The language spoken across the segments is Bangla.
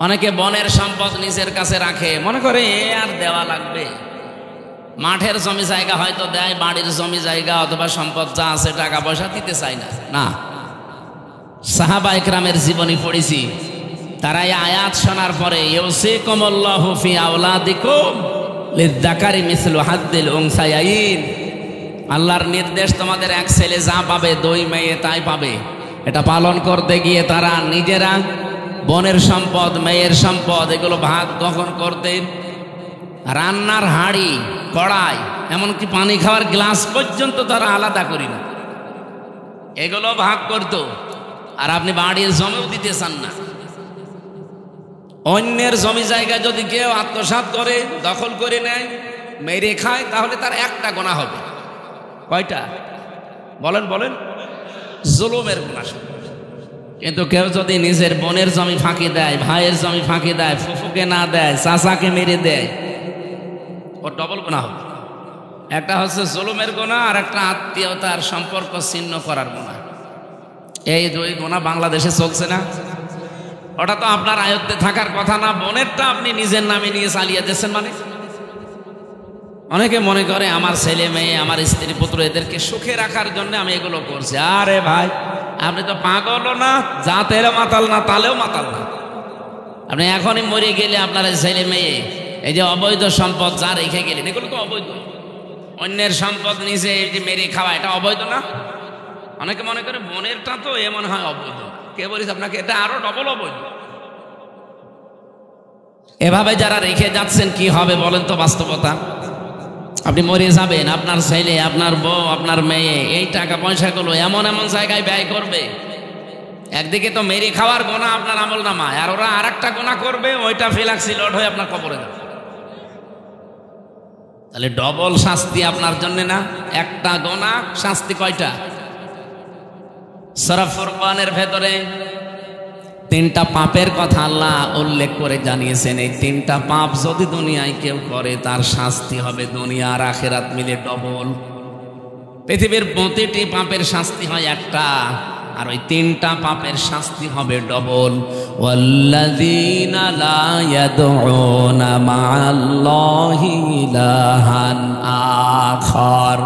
অনেকে বনের সম্পদ নিজের কাছে রাখে, মনে করে এ আর দেওয়া লাগবে। মাঠের জমি জায়গা হয়তো দেয়, বাড়ির জমি জায়গা অথবা সম্পদ যা আছে টাকা পয়সা দিতে চায় না। না, সাহাবা ইকরামের জীবনী পড়েছি, তারা এই আয়াত শোনার পরে ইউসিকুমুল্লাহু ফি আওলাদিকুম লিযযাকারি মিসলু হাদ্দিল উনসায়াইন, আল্লাহর নির্দেশ তোমাদের এক ছেলে যা পাবে দুই মেয়ে তাই পাবে। এটা পালন করতে গিয়ে তারা নিজেরা বনের সম্পদ, মেয়ের সম্পদ এগুলো ভাগ কখন করতেন? রান্নার হাঁড়ি, কড়াই, এমনকি পানি খাওয়ার গ্লাস পর্যন্ত তারা আলাদা করি না, এগুলো ভাগ করত। আর আপনি বাড়ির জমিও দিতে চান না। অন্যের জমি জায়গা যদি কেউ আত্মসাৎ করে, দখল করে নেয়, মেরে খায়, তাহলে তার একটা গোনা হবে। কয়টা? বলেন বলেন। জুলুমের গোনা। কিন্তু কেউ যদি নিজের বোনের জমি ফাঁকি দেয়, ভাইয়ের জমি ফাঁকি দেয়, ফুফুকে না দেয়, চাচাকে মেরে দেয়, ওর ডবল গোনা হবে। একটা হচ্ছে জুলুমের গোনা, আর একটা আত্মীয়তার সম্পর্ক ছিন্ন করার গোনা। এই দুই গোনা বাংলাদেশে চলছে না। ওটা তো আপনার আয়ত্তে থাকার কথা না, বোনেরটা আপনি নিজের নামে নিয়ে চালিয়ে দিচ্ছেন। মানে অনেকে মনে করে আমার ছেলে মেয়ে, আমার স্ত্রী পুত্র এদেরকে সুখে রাখার জন্য আমি এগুলো করছি। আরে ভাই, আপনি তো পাগলও না, জাতেরও মাতাল না, তালেও মাতাল না। আপনি এখনই মরে গেলে আপনার ছেলে মেয়ে এই যে অবৈধ সম্পদ যা রেখে গেলেন, এগুলো তো অবৈধ। অন্যের সম্পদ নিজে মেরে খাওয়া, এটা অবৈধ না? অনেকে মনে করে বোনেরটা তো এমন হয় অবৈধ। কে বলিস আপনাকে? এটা আরো ডবল অবৈধ। এভাবে যারা রেখে যাচ্ছেন কি হবে বলেন তো? বাস্তবতা, আপনি মরে যাবেন, আপনার ছেলে, আপনার বউ, আপনার মেয়ে এই টাকা পয়সাগুলো এমন এমন জায়গায় ব্যয় করবে। একদিকে তো মেরে খাওয়ার গোনা আপনার আমল নামায়, আর ওরা আর একটা গোনা করবে, ওইটা ফিলাক্সি লোড হয়ে আপনার কবরে যাবে। তাহলে ডবল শাস্তি আপনার জন্য না, একটা গোনা শাস্তি কয়টা? সূরা ফুরকানের ভেতরে তিনটা পাপের কথা আল্লাহ উল্লেখ করে জানিয়েছেন। এই তিনটা পাপ যদি দুনিয়ায় কেউ করে, তার শাস্তি হবে দুনিয়া আর আখিরাত মিলে ডবল। পৃথিবীর প্রতিটি পাপের শাস্তি হয় একটা, আর ওই তিনটা পাপের শাস্তি হবে ডবল। ওয়াল্লাযীনা লা ইয়াদউনা মা'আল্লাহি ইলাহান আখার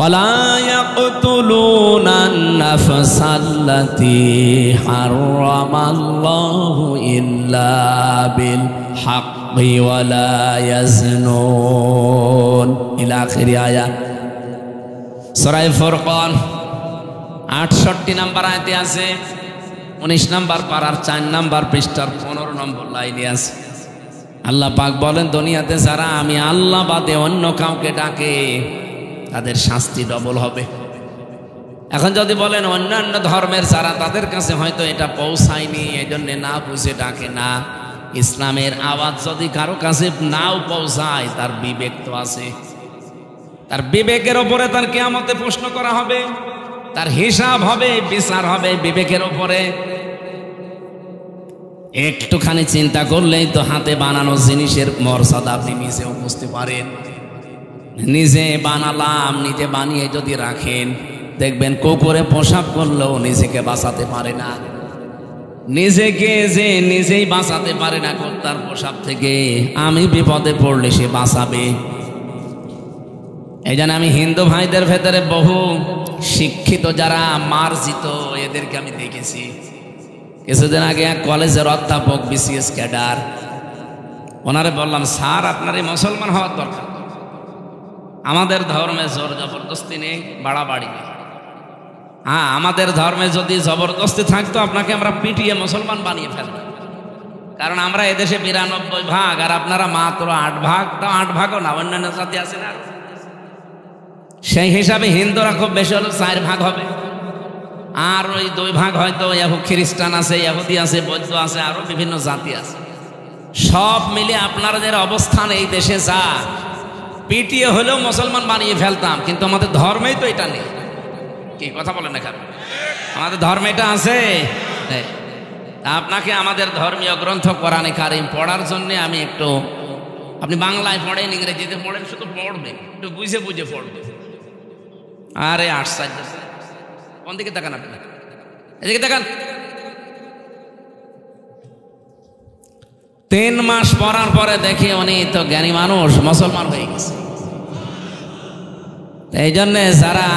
ওয়ালা ইয়াকতুলুনান নাফসাল্লাতী হারামাল্লাহু ইল্লা বিল হাক্কি ওয়ালা ইয়াজনুন ইলা আখির আয়াত। সূরা ফুরকান 68 নম্বর আয়াতে আছে, 19 নম্বর পারার 4 নম্বর পৃষ্ঠার 15 নম্বর লাইনে আছে। আল্লাহ পাক বলেন, দুনিয়াতে যারা আমি আল্লাহ বাদে অন্য কাউকে ডাকে তাদের শাস্তি ডবল হবে। এখন যদি বলেন অন্যান্য ধর্মের যারা, তাদের কাছে হয়তো এটা পৌঁছায়নি, এই জন্য না বুঝে ডাকে না। ইসলামের আওয়াজ যদি কারো কাছে নাও পৌঁছায়, তার বিবেক তো আছে। তার বিবেকের ওপরে তার কিয়ামতে প্রশ্ন করা হবে, তার হিসাব হবে, বিচার হবে বিবেকের ওপরে। একটুখানি চিন্তা করলেই তো হাতে বানানো জিনিসের মর্যাদা আপনি নিজেও বুঝতে পারেন। নিজে বানালাম, নিজে বানিয়ে যদি রাখেন, দেখবেন কুকুরে পোশাক করলেও নিজেকে বাঁচাতে পারে না। নিজেকে যে নিজেই বাঁচাতে পারে না তার পোশাক থেকে, আমি বিপদে পড়লে সে বাঁচাবে। এই জন্য আমি হিন্দু ভাইদের ভেতরে বহু শিক্ষিত যারা মার্জিত, এদেরকে আমি দেখেছি। কিছুদিন আগে এক কলেজের অধ্যাপক, বিসিএস ক্যাডার, ওনারে বললাম, স্যার আপনার এই মুসলমান হওয়ার দরকার। আমাদের ধর্মে জোর জবরদস্তি নেই, বাড়াবাড়ি নেই। হ্যাঁ, আমাদের ধর্মে যদি জবরদস্তি থাকতো আপনাকে আমরা পিটিয়ে মুসলমান বানিয়ে ফেলতাম। কারণ আমরা এদেশে 92 ভাগ, আর আপনারা মাত্র 8 ভাগ। তাও 8 ভাগও না, অন্যান্য জাতি আছে না, সেই হিসাবে হিন্দুরা খুব বেশি হলো 4 ভাগ হবে। আর ওই 2 ভাগ হয়তো খ্রিস্টান আছে, ইহুদি আছে, বৌদ্ধ আছে, আরো বিভিন্ন জাতি আছে। সব মিলে আপনাদের অবস্থান এই দেশে যা, পিটিয়ে হলেও মুসলমান বানিয়ে ফেলতাম। কিন্তু আমাদের ধর্মেই তো এটা নেই। কি কথা বলেন না কেন? আমাদের ধর্মে এটা আছে। আপনাকে আমাদের ধর্মীয় গ্রন্থ কোরআনে কারিম পড়ার জন্য আমি একটু, আপনি বাংলায় পড়েন, ইংরেজিতে পড়েন, শুধু পড়বেন, একটু বুঝে বুঝে পড়বেন। আরে আশ্চর্য! কোন দিকে তাকান আপনি? এদিকে তাকান। 3 মাস পড়ার পরে দেখি উনি তো জ্ঞানী মানুষ, মুসলমান হয়ে গেছে। এই জন্যে যারা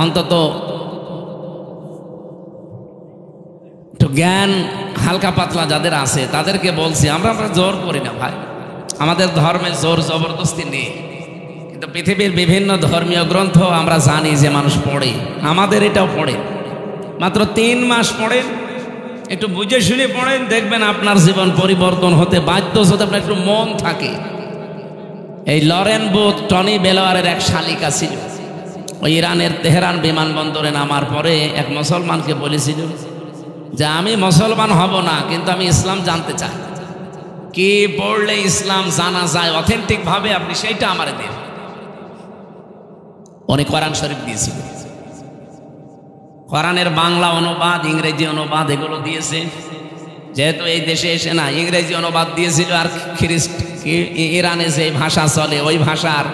অন্তত একটু জ্ঞান হালকা পাতলা যাদের আছে তাদেরকে বলছি, আমরা জোর করি না ভাই, আমাদের ধর্মে জোর জবরদস্তি নেই। কিন্তু পৃথিবীর বিভিন্ন ধর্মীয় গ্রন্থ আমরা জানি যে মানুষ পড়ে, আমাদের এটাও পড়ে। মাত্র 3 মাস পড়েন, একটু বুঝে শুনে পড়েন, দেখবেন আপনার জীবন পরিবর্তন হতে বাধ্য, যদি আপনার একটু মন থাকে। এই লরেন বুথ টনি বেলোয়ারের এক শালিকা ছিল, ওই ইরানের তেহরান বিমানবন্দরে নামার পরে এক মুসলমানকে বলেছিল যে আমি মুসলমান হব না, কিন্তু আমি ইসলাম জানতে চাই। কি পড়লে ইসলাম জানা যায় অথেন্টিক ভাবে, আপনি সেইটা আমারে দিন। উনি কোরআন শরীফ দিয়েছিল, কোরআনের বাংলা অনুবাদ, ইংরেজি অনুবাদ এগুলো দিয়েছে। যেহেতু এই দেশে এসে না, ইংরেজি অনুবাদ দিয়েছিল, আর ইরানে যে ভাষা চলে ওই ভাষার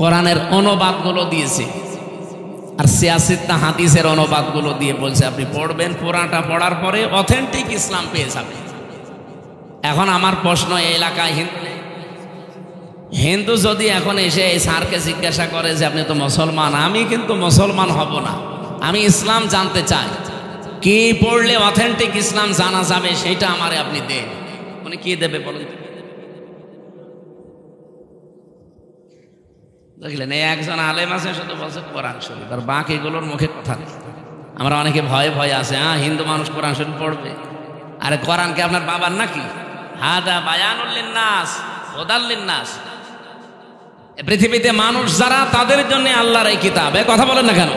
কোরআনের অনুবাদগুলো দিয়েছে, আর সিয়াসিত্তা হাদিসের অনুবাদগুলো দিয়ে বলছে আপনি পড়বেন, পুরাটা পড়ার পরে অথেন্টিক ইসলাম পেয়ে যাবেন। এখন আমার প্রশ্ন, এই এলাকায় হিন্দু যদি এখন এসে এই স্যারকে জিজ্ঞাসা করে যে আপনি তো মুসলমান, আমি কিন্তু মুসলমান হব না, আমি ইসলাম জানতে চাই, কি পড়লে অথেন্টিক ইসলাম জানা যাবে সেইটা আমারে আপনি দেন, উনি কি দেবে বলুন? দেখলেন, এই একজন আলেম আছে শুধু বলছে কোরআন শরীফ, আর বাকিগুলোর মুখে কথা নেই। আমরা অনেকে ভয়ে ভয়ে আছে, হ্যাঁ হিন্দু মানুষ কোরআন শরীফ পড়বে, আরে কোরআন কি আপনার বাবার নাকি? হাদা বায়ানুল লিন্নাস হুদাল লিন্নাস। পৃথিবীতে মানুষ যারা, তাদের জন্য আল্লাহর এই কিতাব, কথা বলেন না কেন?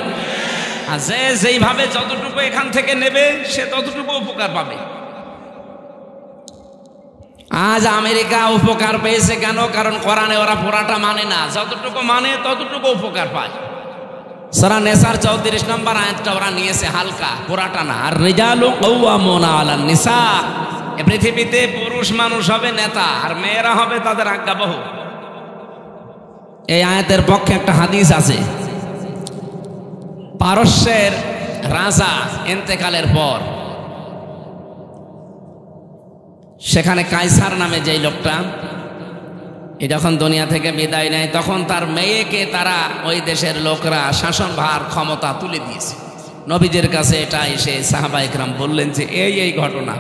আর যে যেইভাবে যতটুকু এখান থেকে নেবে সে ততটুকু উপকার পাবে। আজ আমেরিকা উপকার পেয়েছে কেন? কারণ কোরআনে ওরা পুরাটা মানে না, যতটুকু মানে ততটুকু উপকার পায়। সূরা নেসার 34 নম্বর আয়াতটা ওরা নিয়েছে হালকা, পুরাটা না। আর রিজালু কাওয়ামুনা আলান নিসা, এই পৃথিবীতে পুরুষ মানুষ হবে নেতা, আর মেয়েরা হবে তাদের আজ্ঞাবহ। এই আয়াতের পক্ষে একটা হাদিস আছে। পারস্যের রাজা ইন্তেকালের পর সেখানে কাইসার নামে যেই লোকটা যখন দুনিয়া থেকে বিদায় নেয়, তখন তার মেয়েকে তারা ওই দেশের লোকরা শাসনভার ক্ষমতা তুলে দিয়েছে। নবীদের কাছে এটা এসে সাহাবা ইকরাম বললেন যে এই ঘটনা।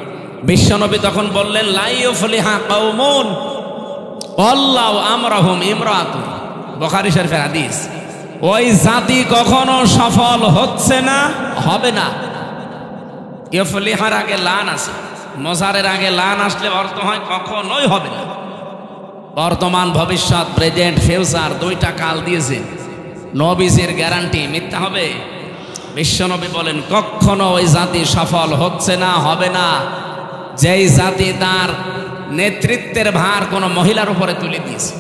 বিশ্বনবী তখন বললেন, লা ইউফলিহা কওমুন আল্লাহু আমরাহুম ইমরাতুন, বুখারী শরীফের হাদিস। ওই জাতি কখনো সফল হচ্ছে না, হবে না। ইউফলিহার আগে লান আছে, মজারের আগে লান আসলে অর্থ হয় কখনোই হবে না। বর্তমান, ভবিষ্যৎ, প্রেজেন্ট, ফিউচার দুইটা কাল দিয়েছে। নবীজির গ্যারান্টি মিথ্যা হবে? বিশ্বনবী বলেন কখনো ওই জাতি সফল হচ্ছে না, হবে না, যেই জাতি তার নেতৃত্বের ভার কোনো মহিলার উপরে তুলে দিয়েছে।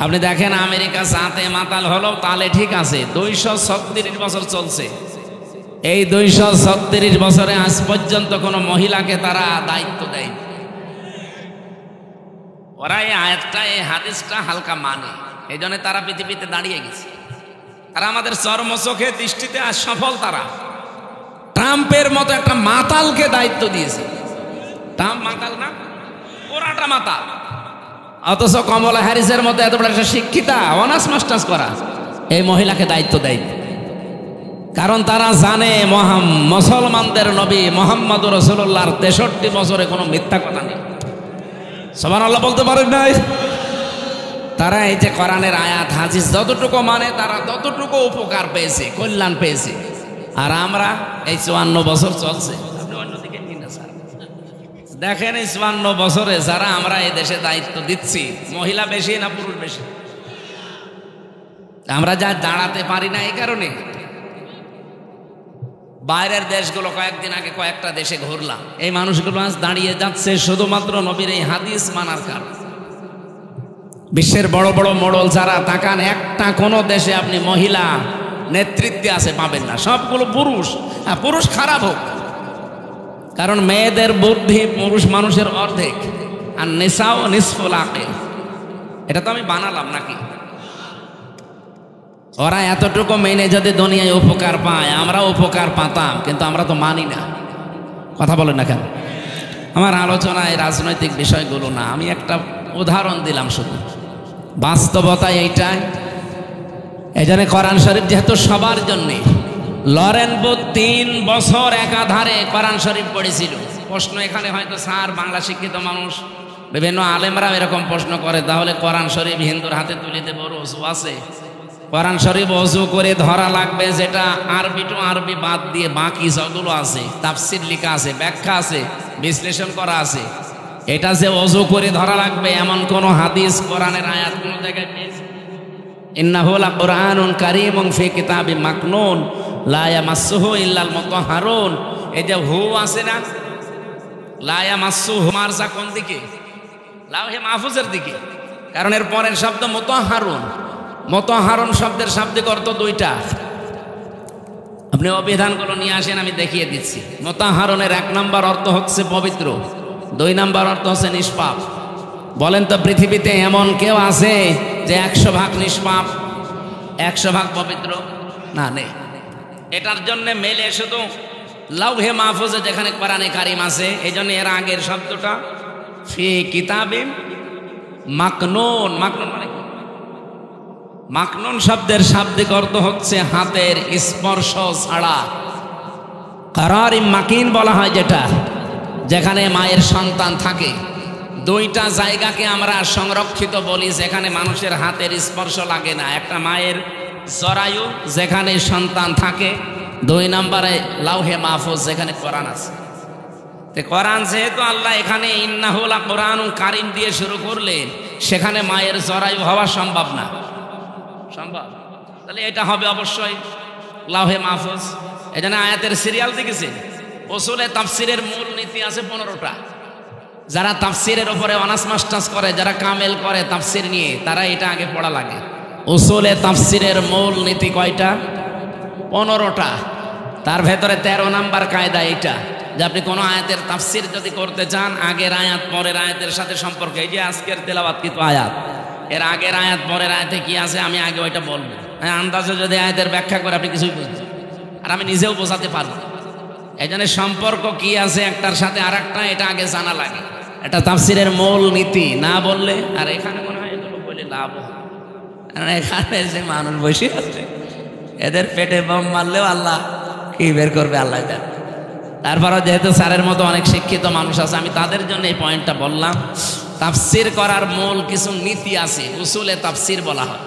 আপনি দেখেন আমেরিকা জাতে মাতাল হলো, তাহলে ঠিক আছে, 236 বছর চলছে। এই 236 বছরে আজ পর্যন্ত কোনো মহিলাকে তারা দায়িত্ব দেয়। ওরা এই আয়াতটা, এই হাদিসটা হালকা মানে, এই জন্য তারা পৃথিবীতে দাঁড়িয়ে গেছে। আর আমাদের চর্মচোখে দৃষ্টিতে আজ সফল তারা। ট্রাম্পের মতো একটা মাতালকে দায়িত্ব দিয়েছে। ট্রাম্প মাতাল না, ওরাটা মাতাল। অথচ কমলা হ্যারিসের মতো এত বড় একটা শিক্ষিতা, অনার্স মাস্টার্স করা, এই মহিলাকে দায়িত্ব দেয়। কারণ তারা জানে মুসলমানদের নবী মুহাম্মদ রাসূলুল্লাহর 63 বছরে কোনো মিথ্যা কথা নেই। সুবহানাল্লাহ বলতে পারেন নাই? তারা এই যে কোরআনের আয়াত হাদিস যতটুকু মানে, তারা ততটুকু উপকার পেয়েছে, কল্যাণ পেয়েছে। আর আমরা এই 54 বছর চলছে, আপনি অন্যদিকে নিন না স্যার। দেখেন এই 54 বছরে যারা আমরা এই দেশে দায়িত্ব দিচ্ছি, মহিলা বেশি না পুরুষ বেশি? আমরা যা দাঁড়াতে পারি না এই কারণে। বাইরের দেশগুলো, কয়েকদিন আগে কয়েকটা দেশে ঘুরলাম, এই মানুষগুলো আজ দাঁড়িয়ে যাচ্ছে শুধুমাত্র নবীর এই হাদিস মানার কারণে। বিশ্বের বড় বড় মোড়ল যারা, তাকান, একটা কোনো দেশে আপনি মহিলা নেতৃত্বে আছে পাবেন না, সবগুলো পুরুষ। পুরুষ খারাপ হোক, কারণ মেয়েদের বুদ্ধি পুরুষ মানুষের অর্ধেক, আর নিসাও নিসফুল আকিল। এটা তো আমি বানালাম নাকি? ওরা এতটুকু মেনে যদি দুনিয়ায় উপকার পায়, আমরা উপকার পাতাম, কিন্তু আমরা তো মানি না। কথা বলেন না কেন? আমার আলোচনায় রাজনৈতিক বিষয়গুলো না, আমি একটা উদাহরণ দিলাম শুধু, বাস্তবতায় এইটাই। এই জন্য কোরআন শরীফ যেহেতু সবার জন্যে, লরেন বুথ 3 বছর একাধারে কোরআন শরীফ পড়েছিল। প্রশ্ন এখানে হয়তো স্যার বাংলা শিক্ষিত মানুষ, বিভিন্ন আলেমরা এরকম প্রশ্ন করে, তাহলে কোরআন শরীফ হিন্দুর হাতে তুলে দেব, ওযু আছে? কোরআন শরীফ ওযু করে ধরা লাগবে, যেটা আরবি টু আরবি বাদ দিয়ে বাকি যতগুলো আছে, তাফসির লেখা আছে, ব্যাখ্যা আছে, বিশ্লেষণ করা আছে, এটা যে ওযু করে ধরা লাগবে এমন কোন হাদিস কোরআনের আয়াত কোন জায়গায় পেয়েছে? ইন্নাহু লাকুরআনুন কারীমুন ফি কিতাবিম মাকনুন লা ইয়ামাসসুহু ইল্লাল মুতাহহারুন। এই যে হু আছে না, লা ইয়ামাসসুহু, মারজা কোন দিকে? লাওহে মাহফুজের দিকে, কারণ এর পরের শব্দ মুতাহহারুন। মুতাহহারুন শব্দের শাব্দিক অর্থ দুইটা, আপনি অভিধানগুলো নিয়ে আসেন, আমি দেখিয়ে দিচ্ছি। মুতাহহারুনের 1 নম্বর অর্থ হচ্ছে পবিত্র, 2 নম্বর অর্থ হচ্ছে নিষ্পাপ। বলেন তো পৃথিবীতে এমন কেউ আছে যে 100% নিষ্পাপ, 100% পবিত্র? না, নেই। এটার জন্য মেলে শুধু লাওহে মাহফুজে যেখানে কোরআনে কারিম আছে, এই জন্য এর আগের শব্দটা ফি কিতাবিম মাকনুন। মাকনুন মানে কি? মাকনুন শব্দের শাব্দিক অর্থ হচ্ছে হাতের স্পর্শ ছাড়া। কারারিম মাকিন বলা হয় যেটা, যেখানে মায়ের সন্তান থাকে। 2টা জায়গাকে আমরা সংরক্ষিত বলি যেখানে মানুষের হাতের স্পর্শ লাগে না। একটা মায়ের জরায়ু যেখানে সন্তান থাকে, 2 নম্বরে লাওহে মাহফুজ যেখানে কোরআন আছে। তো কোরআন যেহেতু আল্লাহ এখানে ইন্নাহু লাকুরআনুন কারীম দিয়ে শুরু করলেন, সেখানে মায়ের জরায়ু হওয়া সম্ভব না। সম্ভব? তাহলে এটা হবে অবশ্যই লাওহে মাহফুজ। এই জন্য আয়াতের সিরিয়াল দেখেছেন, উসুলে তাফসিরের মূল নীতি আছে 15টা। যারা তাফসিরের উপরে অনার্স মাস্টার্স করে, যারা কামেল করে তাফসির নিয়ে, তারা এটা আগে পড়া লাগে। উসুলে তাফসিরের মূল নীতি কয়টা? 15টা। তার ভেতরে 13 নাম্বার কায়দা এইটা, যে আপনি কোনো আয়াতের তাফসির যদি করতে চান, আগের আয়াত পরের আয়াতের সাথে সম্পর্ক। এই যে আজকের তেলাওয়াতকৃত আয়াত, এর আগের আয়াত পরের আয়াতে কি আছে আমি আগে ওইটা বলবো। হ্যাঁ, আন্দাজে যদি আয়াতের ব্যাখ্যা করে আপনি কিছুই বুঝবেন, আর আমি নিজেও বোঝাতে পারবো। এই জন্য সম্পর্ক কি আছে একটার সাথে আর একটা, এটা আগে জানা লাগে। এটা তাফসিরের মূল নীতি। না বললে, আর এখানে মনে হয় এগুলো বলে লাভ হয়, কারণ এখানে যে মানুষ বসে আছে, এদের পেটে বম মারলেও আল্লাহ কি বের করবে আল্লাহ জানে। তারপরও যেহেতু স্যারের মতো অনেক শিক্ষিত মানুষ আছে, আমি তাদের জন্য এই পয়েন্টটা বললাম। তাফসির করার মূল কিছু নীতি আছে, উসুলে তাফসির বলা হয়।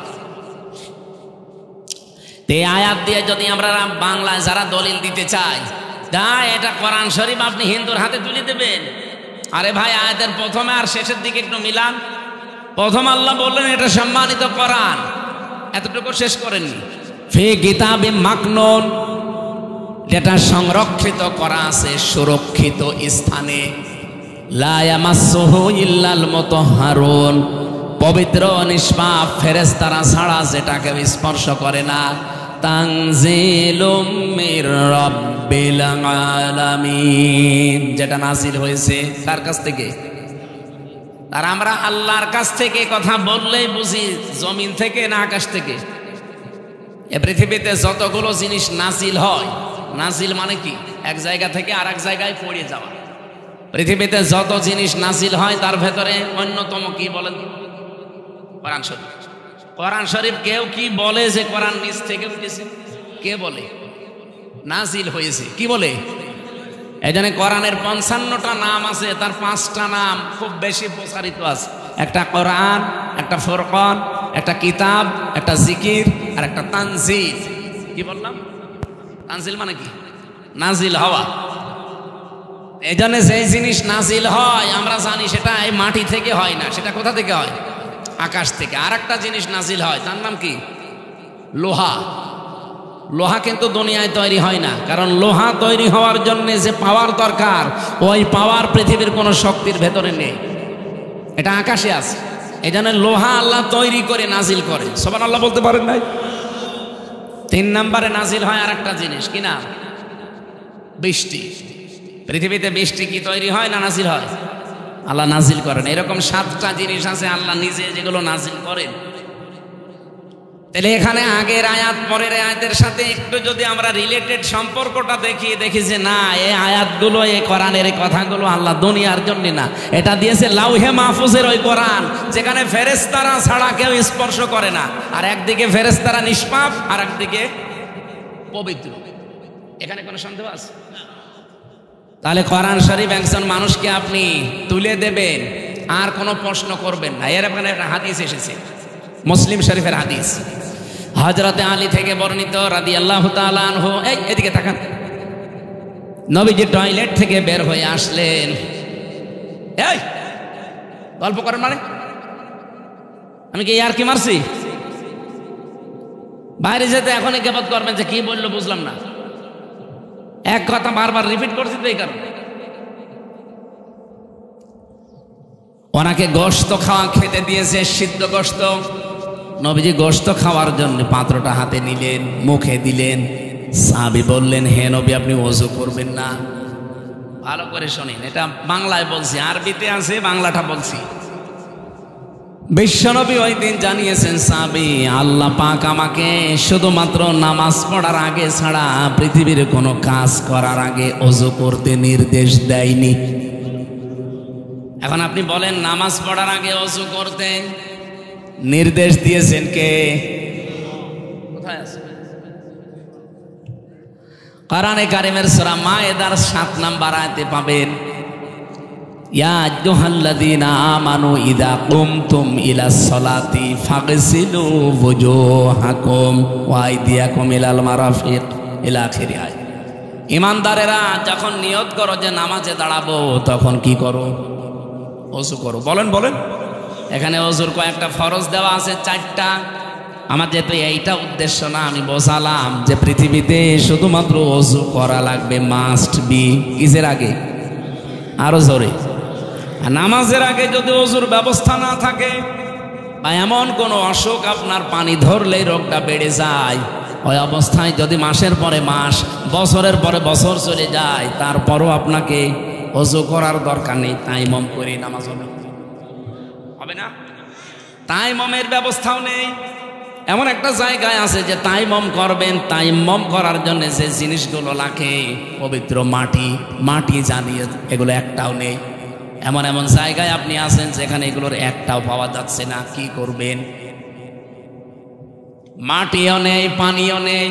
এই আয়াত দিয়ে যদি আমরা বাংলায় যারা দলিল দিতে চাই, এটা কোরআন শরীফ আপনি হিন্দুর হাতে তুলে দেবেন, আরে ভাই আয়াতের প্রথমে আর শেষের দিকে একটু মিলান। প্রথম আল্লাহ বললেন এটা সম্মানিত কোরআন, এতটুকু শেষ করেননি। ফি কিতাবিম মাকনুন, যেটা সংরক্ষিত করা আছে সুরক্ষিত স্থানে। লা ইয়ামাসসুহু ইল্লাল মুতাহহারুন, পবিত্র নিষ্পাপ ফেরেশতারা ছাড়া যেটাকে স্পর্শ করে না। তানজিলুম মির রাব্বিল আলামিন, যেটা নাজিল হয়েছে কার কাছ থেকে? আর আমরা আল্লাহর কাছ থেকে কথা বললেই বুঝি জমিন থেকে না আকাশ থেকে? এ পৃথিবীতে যতগুলো জিনিস নাজিল হয়, নাজিল মানে কি? এক জায়গা থেকে আর এক জায়গায় পড়ে যাওয়া। পৃথিবীতে যত জিনিস নাজিল হয় তার ভেতরে অন্যতম কি বলেন? কোরআন শরীফ। কোরআন শরীফ কেউ কি বলে যে কোরআন নিচ থেকে উঠেছে? কে বলে? নাজিল হয়েছে। কি বলে? এই জন্য কোরআনের 55টা নাম আছে, তার 5টা নাম খুব বেশি প্রচারিত আছে। একটা কোরআন, একটা ফুরকান, একটা কিতাব, একটা জিকির, আর একটা তানজিল। কি বললাম? তানজিল মানে কি? নাজিল হওয়া। এই জন্য যে জিনিস নাজিল হয় আমরা জানি সেটা এই মাটি থেকে হয় না, সেটা কোথা থেকে হয়? আকাশ থেকে। আর একটা জিনিস নাজিল হয়, তার নাম কি? লোহা। লোহা কিন্তু দুনিয়ায় তৈরি হয় না, কারণ লোহা তৈরি হওয়ার জন্য যে পাওয়ার দরকার, ওই পাওয়ার পৃথিবীর কোনো শক্তির ভেতরে নেই, এটা আকাশে আছে। এই জন্য লোহা আল্লাহ তৈরি করে নাজিল করে। সুবহানাল্লাহ বলতে পারেন নাই? 3 নম্বরে নাজিল হয় আর একটা জিনিস, কি না? বৃষ্টি। পৃথিবীতে বৃষ্টি কি তৈরি হয় না নাজিল হয়? আল্লাহ নাজিল করেন। এরকম 7টা জিনিস আছে আল্লাহ নিজে যেগুলো নাজিল করেন। তাহলে এখানে আগের আয়াত পরের আয়াতের সাথে একটু যদি আমরা রিলেটেড সম্পর্কটা দেখি যে না, এই আয়াতগুলো, এই কোরআনের এই কথাগুলো আল্লাহ দুনিয়ার জন্য না, এটা দিয়েছে লাউহে মাহফুজের ওই কোরআন, যেখানে ফেরেশতারা ছাড়া কেউ স্পর্শ করে না। আর একদিকে ফেরেশতারা নিষ্পাপ, আর একদিকে পবিত্র। এখানে কোনো সন্দেহ আছে? তাহলে কোরআন শরীফ একজন মানুষকে আপনি তুলে দেবেন, আর কোনো প্রশ্ন করবেন না। এর এখানে একটা হাদিস এসেছে, মুসলিম শরীফের হাদিস, হযরতে আলী থেকে বর্ণিত রাদিয়াল্লাহু তাআলা আনহু। এদিকে তাকান। নবীজি টয়লেট থেকে বের হয়ে আসলেন। এই গল্প করেন মানে? আমি কি আর কি মারছি? বাইরে যেতে এখনই গিবত করবেন যে কি বললো বুঝলাম না, এক কথা বারবার রিপিট করছি তো এই কারণে। ওনাকে গোশত খেতে দিয়েছে, সিদ্ধ গোশত। নবীজি গোশত খাওয়ার জন্য পাত্রটা হাতে নিলেন, মুখে দিলেন। সাহাবী বললেন, হে নবী, আপনি ওযু করবেন না? ভালো করে শোনেন, এটা বাংলায় বলছি, আরবিতে আছে, বাংলাটা বলছি। বিশ্বনবী ওই দিন জানিয়েছেন, সাহাবী, আল্লাহ পাক আমাকে শুধুমাত্র নামাজ পড়ার আগে ছাড়া পৃথিবীর কোনো কাজ করার আগে ওযু করতে নির্দেশ দেয়নি। এখন আপনি বলেন, নামাজ পড়ার আগে ওযু করতে নির্দেশ দিয়েছেন কে? কোথায় আছে? কোরআনে কারিমের সূরা মায়েদার 7 নম্বর আয়াতে পাবেন, ইয়া আইয়ুহাল্লাযীনা আমানু ইযা কুমতুম ইলাস সালাতি ফাগসিলু ওয়ুজুহাকুম ওয়া আইদিয়াকুম ইলাল মারাফিক ইলা আখির আয়াত। ঈমানদারেরা, যখন নিয়ত করো যে নামাজে দাঁড়াবো, তখন কি করো? ওযু করো। বলেন বলেন। এখানে ওযুর কয়েকটা ফরজ দেওয়া আছে, 4টা। আমার যেহেতু এইটা উদ্দেশ্য না, আমি বোঝালাম যে পৃথিবীতে শুধুমাত্র ওযু করা লাগবে, মাস্ট বি। কিসের আগে? আরো জোরে। নামাজের আগে যদি ওযুর ব্যবস্থা না থাকে, বা এমন কোনো অসুখ আপনার পানি ধরলেই রোগটা বেড়ে যায়, ওই অবস্থায় যদি মাসের পরে মাস, বছরের পরে বছর চলে যায়, তারপরও আপনাকে ওযু করার দরকার নেই, তাইমম করে নামাজ হবে না। তাইমমের ব্যবস্থাও নেই। এমন একটা জায়গায় আছে যে তাইমম করবেন, তাইমম করার জন্য যে জিনিসগুলো লাগে, পবিত্র মাটি জ্বালিয়ে, এগুলো একটাও নেই। এমন এমন জায়গায় আপনি আছেন যেখানে এগুলোর একটাও পাওয়া যাচ্ছে না। কি করবেন? মাটিও নেই, পানিও নেই,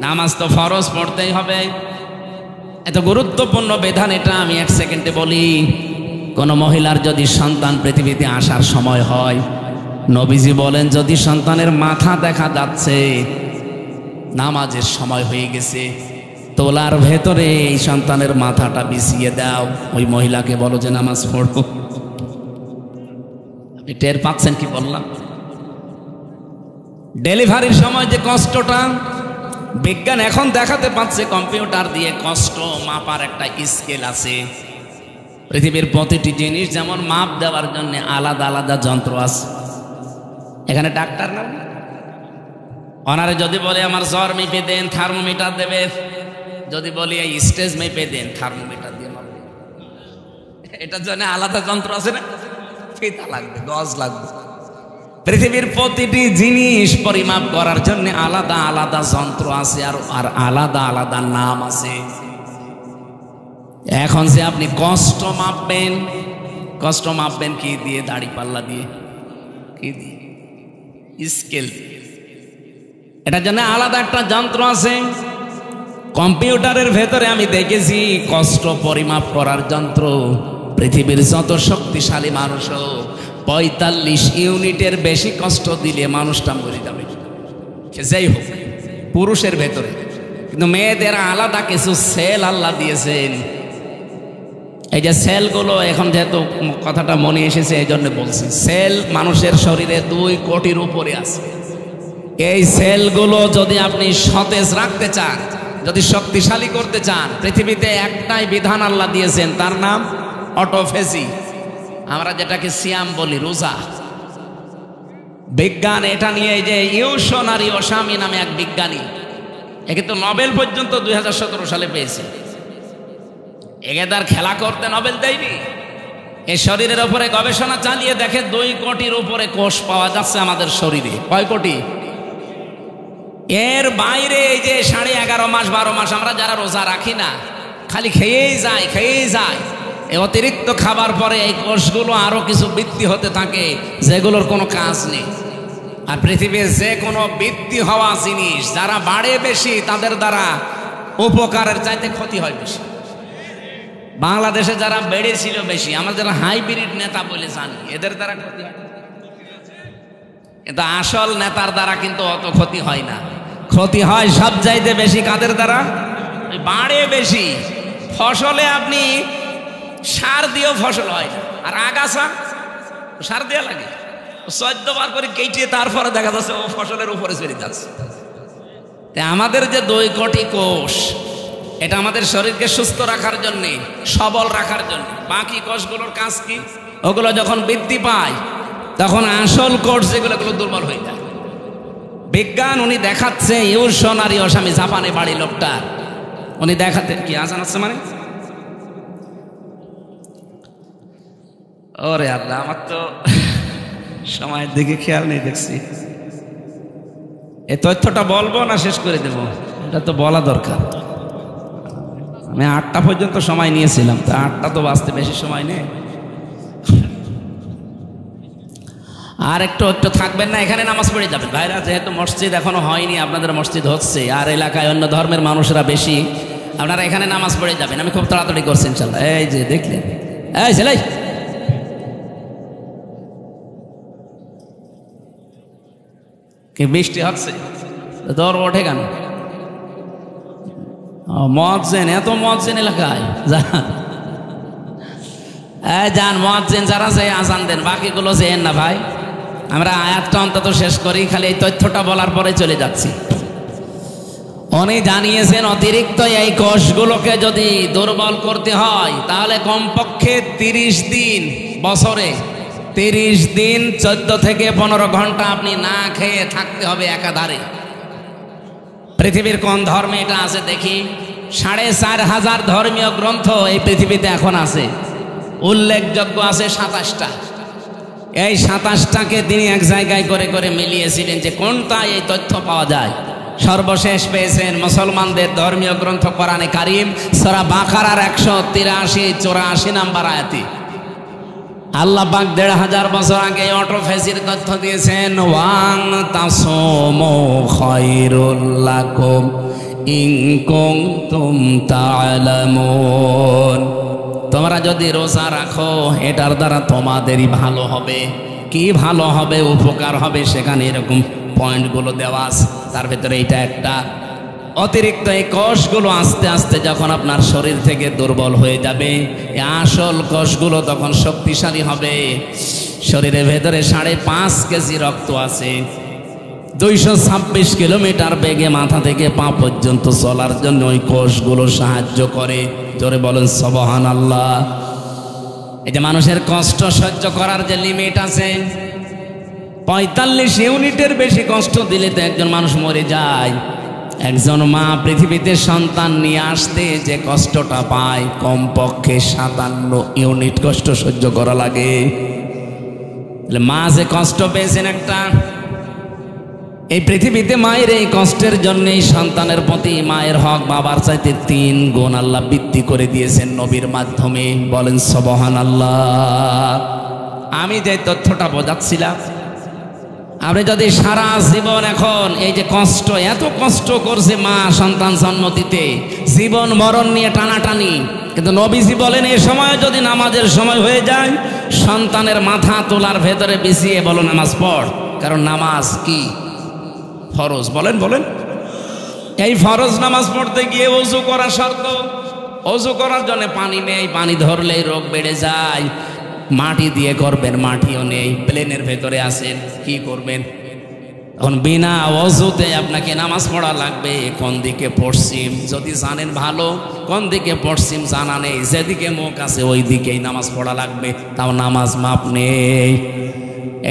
নামাজ তো ফরজ পড়তেই হবে। এত গুরুত্বপূর্ণ বিধান এটা। আমি 1 সেকেন্ডে বলি, কোন মহিলার যদি সন্তান পৃথিবীতে আসার সময় হয়, নবীজি বলেন, যদি সন্তানের মাথা দেখা যাচ্ছে, নামাজের সময় হয়ে গেছে, তোলার ভেতরে এই সন্তানের মাথাটা বিছিয়ে দাও, ওই মহিলাকে বলো যে নামাজ পড়ো। আপনি টের পাচ্ছেন কি বললাম? ডেলিভারির সময় যে কষ্টটা, বিজ্ঞান এখন দেখাতে পাচ্ছে কম্পিউটার দিয়ে কষ্ট মাপার একটা স্কেল আছে। পৃথিবীর প্রতিটি জিনিস যেমন মাপ দেওয়ার জন্য আলাদা আলাদা যন্ত্র আছে। এখানে ডাক্তার না, ওনারে যদি বলে আমার জ্বর মেপে দেন, থার্মোমিটার দেবে। যদি বলি এই স্টেজ মেপে দেন, থার্মোমিটার দিয়ে মাপবে। এটার জন্য আলাদা যন্ত্র আছে না, ফিতা লাগবে, গজ লাগবে। পৃথিবীর প্রতিটি জিনিস পরিমাপ করার জন্য আলাদা আলাদা যন্ত্র আছে, আর আলাদা আলাদা নাম আছে। এখন যে আপনি কষ্ট মাপবেন কি দিয়ে? দাড়ি পাল্লা দিয়ে। কি দিয়ে? স্কেল। এটার জন্য আলাদা একটা যন্ত্র আছে। কম্পিউটারের ভেতরে আমি দেখেছি কষ্ট পরিমাপ করার যন্ত্র। পৃথিবীর যত শক্তিশালী মানুষও 45 ইউনিটের বেশি কষ্ট দিলে মানুষটা মরে যাবে, যাই হোক পুরুষের ভেতরে। কিন্তু মেয়েদের আলাদা কিছু সেল আল্লাহ দিয়েছেন। এই যে সেলগুলো, এখন যেহেতু কথাটা মনে এসেছে এই জন্য বলছি, সেল মানুষের শরীরে 2 কোটির উপরে আছে। এই সেলগুলো যদি আপনি সতেজ রাখতে চান, যদি শক্তিশালী করতে চান, পৃথিবীতে একটাই বিধান আল্লাহ দিয়েছেন, তার নাম অটোফেজি। আমরা যেটাকে সিয়াম বলি, রোজা। বিজ্ঞান এটা নিয়ে, এই যে ইউশনারি ওসামি নামে এক বিজ্ঞানী, একে তো নোবেল পর্যন্ত 2017 সালে পেয়েছে। একে তার খেলা করতে নোবেল দেয়নি। এই শরীরের উপরে গবেষণা চালিয়ে দেখে 2 কোটির উপরে কোষ পাওয়া যাচ্ছে আমাদের শরীরে। কয় কোটি? এর বাইরে এই যে 11.5 মাস 12 মাস আমরা যারা রোজা রাখি না, খালি খেয়েই যায়, এই অতিরিক্ত খাবার পরে এই কোষগুলো আরো কিছু বৃদ্ধি হতে থাকে যেগুলোর কোনো কাজ নেই। আর পৃথিবীর যে কোনো বৃদ্ধি হওয়া জিনিস যারা বাড়ে বেশি তাদের দ্বারা উপকারের চাইতে ক্ষতি হয় বেশি। বাংলাদেশে যারা বেড়েছিল বেশি, আমরা যারা হাইব্রিড নেতা বলে জানি, এদের দ্বারা ক্ষতি হয়, কিন্তু আসল নেতার দ্বারা কিন্তু অত ক্ষতি হয় না। ক্ষতি হয় সব চাইতে বেশি কাদের দ্বারা? বাড়ে বেশি। ফসলে আপনি সার দিয়েও ফসল হয় না, আর আগাছা সার দেওয়া লাগে, 14 বার করে কেটে তারপরে দেখা যাচ্ছে ও ফসলের উপরে চলে যাচ্ছে। আমাদের যে 2 কোটি কোষ, এটা আমাদের শরীরকে সুস্থ রাখার জন্য, সবল রাখার জন্য। বাকি কোষগুলোর কাজ কি? ওগুলো যখন বৃদ্ধি পায় তখন আসল কোষ যেগুলো দুর্বল হয়ে যায়। বিজ্ঞান উনি দেখাচ্ছে, ইউশনারি ওসামি, জাপানে বাড়ি লোকটা, উনি দেখাতে কি আজান আছে মানে, ওরে আল্লাহ, আমার তো সময়ের দিকে খেয়াল নেই, দেখছি এই তথ্যটা বলবো না শেষ করে দেব? এটা তো বলা দরকার। আমি 8টা পর্যন্ত সময় নিয়েছিলাম, তা 8টা তো বাঁচতে বেশি সময় নেই। আর একটু থাকবেন না, এখানে নামাজ পড়ে যাবেন ভাইরা, যেহেতু মসজিদ এখনো হয়নি, আপনাদের মসজিদ হচ্ছে, আর এলাকায় অন্য ধর্মের মানুষরা বেশি, আপনারা এখানে নামাজ পড়ে যাবেন। আমি খুব তাড়াতাড়ি করছি ইনশাল্লাহ। এই যে দেখলেন, এই ছেলে কি বৃষ্টি হচ্ছে, দর ওঠে কেন? মুয়াজ্জিন, এত মুয়াজ্জিন এলাকায় যান, মুয়াজ্জিন যারা যে আজান দেন, বাকিগুলো যেন না ভাই। আমরা আয়াতটা অন্তত শেষ করি, খালি এই তথ্যটা বলার পরে চলে যাচ্ছি। উনি জানিয়েছেন অতিরিক্ত এই কোষগুলোকে যদি দুর্বল করতে হয় তাহলে কমপক্ষে 30 দিন, বছরে 30 দিন 14 থেকে 15 ঘন্টা আপনি না খেয়ে থাকতে হবে একাধারে। পৃথিবীর কোন ধর্মে এটা আছে দেখি? 4500 ধর্মীয় গ্রন্থ এই পৃথিবীতে এখন আছে, উল্লেখযোগ্য আছে 27টা। এই 27টাকে তিনি এক জায়গায় করে করে মিলিয়েছিলেন যে কোনটা এই তথ্য পাওয়া যায়। সর্বশেষ পেয়েছেন মুসলমানদের ধর্মীয় গ্রন্থ কোরআনে কারিম, সূরা বাকারার 183-84 নাম্বার আয়াতে। আল্লাহ পাক 1500 বছর আগে অটোফেসির তথ্য দিয়েছেন, ওয়াং তাসুমু খায়রুল লাকুম ইন কুনতুম তা'লামুন। তোমরা যদি রোজা রাখো এটার দ্বারা তোমাদেরই ভালো হবে। কি ভালো হবে, উপকার হবে, সেখানে এরকম পয়েন্টগুলো দেওয়া আছে। তার ভেতরে এইটা একটা। অতিরিক্ত এই কোষগুলো আস্তে আস্তে যখন আপনার শরীর থেকে দুর্বল হয়ে যাবে, এই আসল কোষগুলো তখন শক্তিশালী হবে। শরীরের ভেতরে 5.5 কেজি রক্ত আছে, 226 কিলোমিটার বেগে মাথা থেকে পা পর্যন্ত চলার জন্য ওই কোষগুলো সাহায্য করে। জোরে বলেন সুবহানাল্লাহ। এই যে মানুষের কষ্ট সহ্য করার যে লিমিট আছে, 45 ইউনিটের বেশি কষ্ট দিলে তো একজন মানুষ মরে যায়। একজন মা পৃথিবীতে সন্তান নিয়ে আসতে যে কষ্টটা পায়, কমপক্ষে 57 ইউনিট কষ্ট সহ্য করা লাগে। মা যে কষ্ট পেয়েছেন একটা, এই পৃথিবীতে মায়ের এই কষ্টের জন্যই সন্তানের প্রতি মায়ের হক বাবার চাইতে 3 গুণ আল্লাহ বৃদ্ধি করে দিয়েছেন নবীর মাধ্যমে। বলেন সুবহানাল্লাহ। আমি যে তথ্যটা বোঝাচ্ছিলাম, আপনি যদি সারা জীবন এখন এই যে কষ্ট, এত কষ্ট করছে মা সন্তান জন্ম দিতে, জীবন মরণ নিয়ে টানাটানি, কিন্তু নবীজি বলেন এ সময় যদি নামাজের সময় হয়ে যায়, সন্তানের মাথা তোলার ভেতরে বিছিয়ে বলো নামাজ পড়, কারণ নামাজ কি? ফরজ। বলেন বলেন। এই ফরজ নামাজ পড়তে গিয়ে ওযু করা শর্ত। ওযু করার জন্য পানি নেই, পানি ধরলেই রোগ বেড়ে যায়। মাটি দিয়ে করবেন, মাটিও নেই, প্লেনের ভেতরে আছেন, কি করবেন? এখন বিনা ওযুতে আপনাকে নামাজ পড়া লাগবে। কোন দিকে পশ্চিম যদি জানেন ভালো, কোন দিকে পশ্চিম জানা নেই, যেদিকে মুখ আছে ওই দিকেই নামাজ পড়া লাগবে, তাও নামাজ মাপ নেই।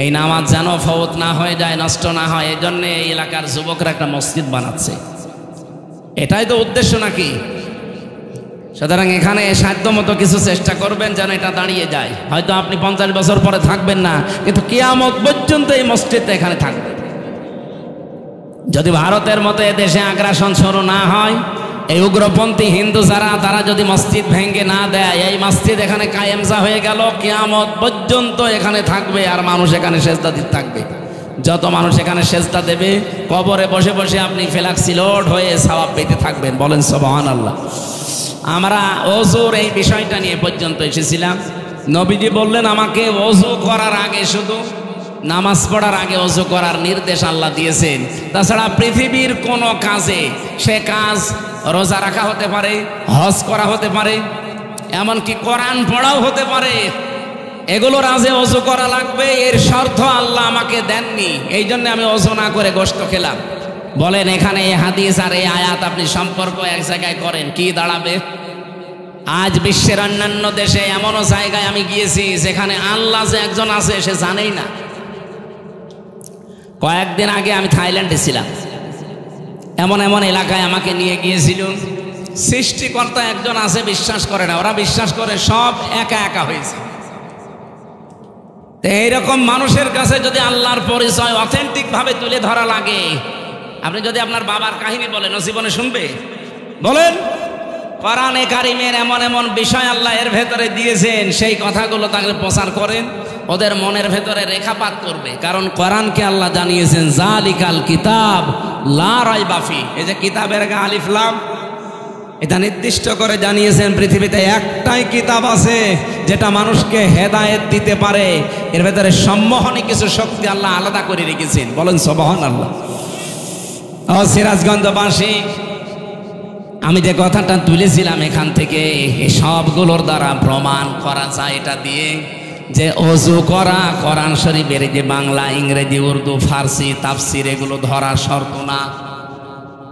এই নামাজ যেন ফৌত না হয়ে যায়, নষ্ট না হয়, এই জন্য এই এলাকার যুবকরা একটা মসজিদ বানাচ্ছে। এটাই তো উদ্দেশ্য নাকি? সুতরাং এখানে সাধ্য মতো কিছু চেষ্টা করবেন যেন এটা দাঁড়িয়ে যায়। হয়তো আপনি 50 বছর পরে থাকবেন না, কিন্তু কিয়ামত পর্যন্ত এই মসজিদটা এখানে থাকবে। যদি ভারতের মতো এদেশে আগ্রাসন শুরু না হয়, এই উগ্রপন্থী হিন্দু যারা, তারা যদি মসজিদ ভেঙে না দেয়, এই মসজিদ এখানে কায়েমজা হয়ে গেল, কিয়ামত পর্যন্ত এখানে থাকবে আর মানুষ এখানে সেজদা দিতে থাকবে। যত মানুষ এখানে সেজদা দেবে, কবরে বসে বসে আপনি ফেলাক্সিলোড হয়ে সওয়াব পেতে থাকবেন। বলেন সুবহানাল্লাহ। আমরা ওযুর এই বিষয়টা নিয়ে পর্যন্ত এসেছিলাম। নবীজি বললেন আমাকে ওযু করার আগে, শুধু নামাজ পড়ার আগে ওযু করার নির্দেশ আল্লাহ দিয়েছেন। তাছাড়া পৃথিবীর কোনো কাজে, সে কাজ রোজা রাখা হতে পারে, হজ করা হতে পারে, এমনকি কোরআন পড়াও হতে পারে, এগুলোর আগে ওযু করা লাগবে। এর শর্ত আল্লাহ আমাকে দেননি, এই জন্য আমি ওযু না করে গোশত খেলাম। বলেন এখানে এই হাদিস আর এই আয়াত আপনি সম্পর্ক এক জায়গায় করেন, কি দাঁড়াবে? আজ বিশ্বের অন্যান্য দেশে এমনও জায়গায় আমি গিয়েছি যেখানে আল্লাহ যে একজন আছে সে জানেই না। কয়েকদিন আগে আমি থাইল্যান্ডে ছিলাম। এমন এমন এলাকায় আমাকে নিয়ে গিয়েছিল, সৃষ্টিকর্তা একজন আছে বিশ্বাস করে না, ওরা বিশ্বাস করে সব একা একা হয়েছে। এইরকম মানুষের কাছে যদি আল্লাহর পরিচয় অথেন্টিক ভাবে তুলে ধরা লাগে, আপনি যদি আপনার বাবার কাহিনী বলেন, ও জীবনে শুনবে? বলেন, কোরআনে কারিমের এমন এমন বিষয় আল্লাহ এর ভেতরে দিয়েছেন, সেই কথাগুলো তাকে প্রচার করেন, ওদের মনের ভেতরে রেখাপাত করবে। কারণ কোরআনকে আল্লাহ জানিয়েছেন জালিকাল কিতাব লা রাইবা ফি। এই যে কিতাবের গা আলিফ লাম, এটা নির্দিষ্ট করে জানিয়েছেন পৃথিবীতে একটাই কিতাব আছে যেটা মানুষকে হেদায়েত দিতে পারে। এর ভেতরে সম্মোহনী কিছু শক্তি আল্লাহ আলাদা করে রেখেছেন। বলেন সুবহানাল্লাহ। ও সিরাজগঞ্জবাসী, আমি যে কথাটা তুলেছিলাম এখান থেকে, এই সবগুলোর দ্বারা প্রমাণ করা যায় এটা দিয়ে যে ওযু করা কোরআন শরীফের যে বাংলা, ইংরেজি, উর্দু, ফার্সি তাফসির এগুলো ধরার শর্ত না।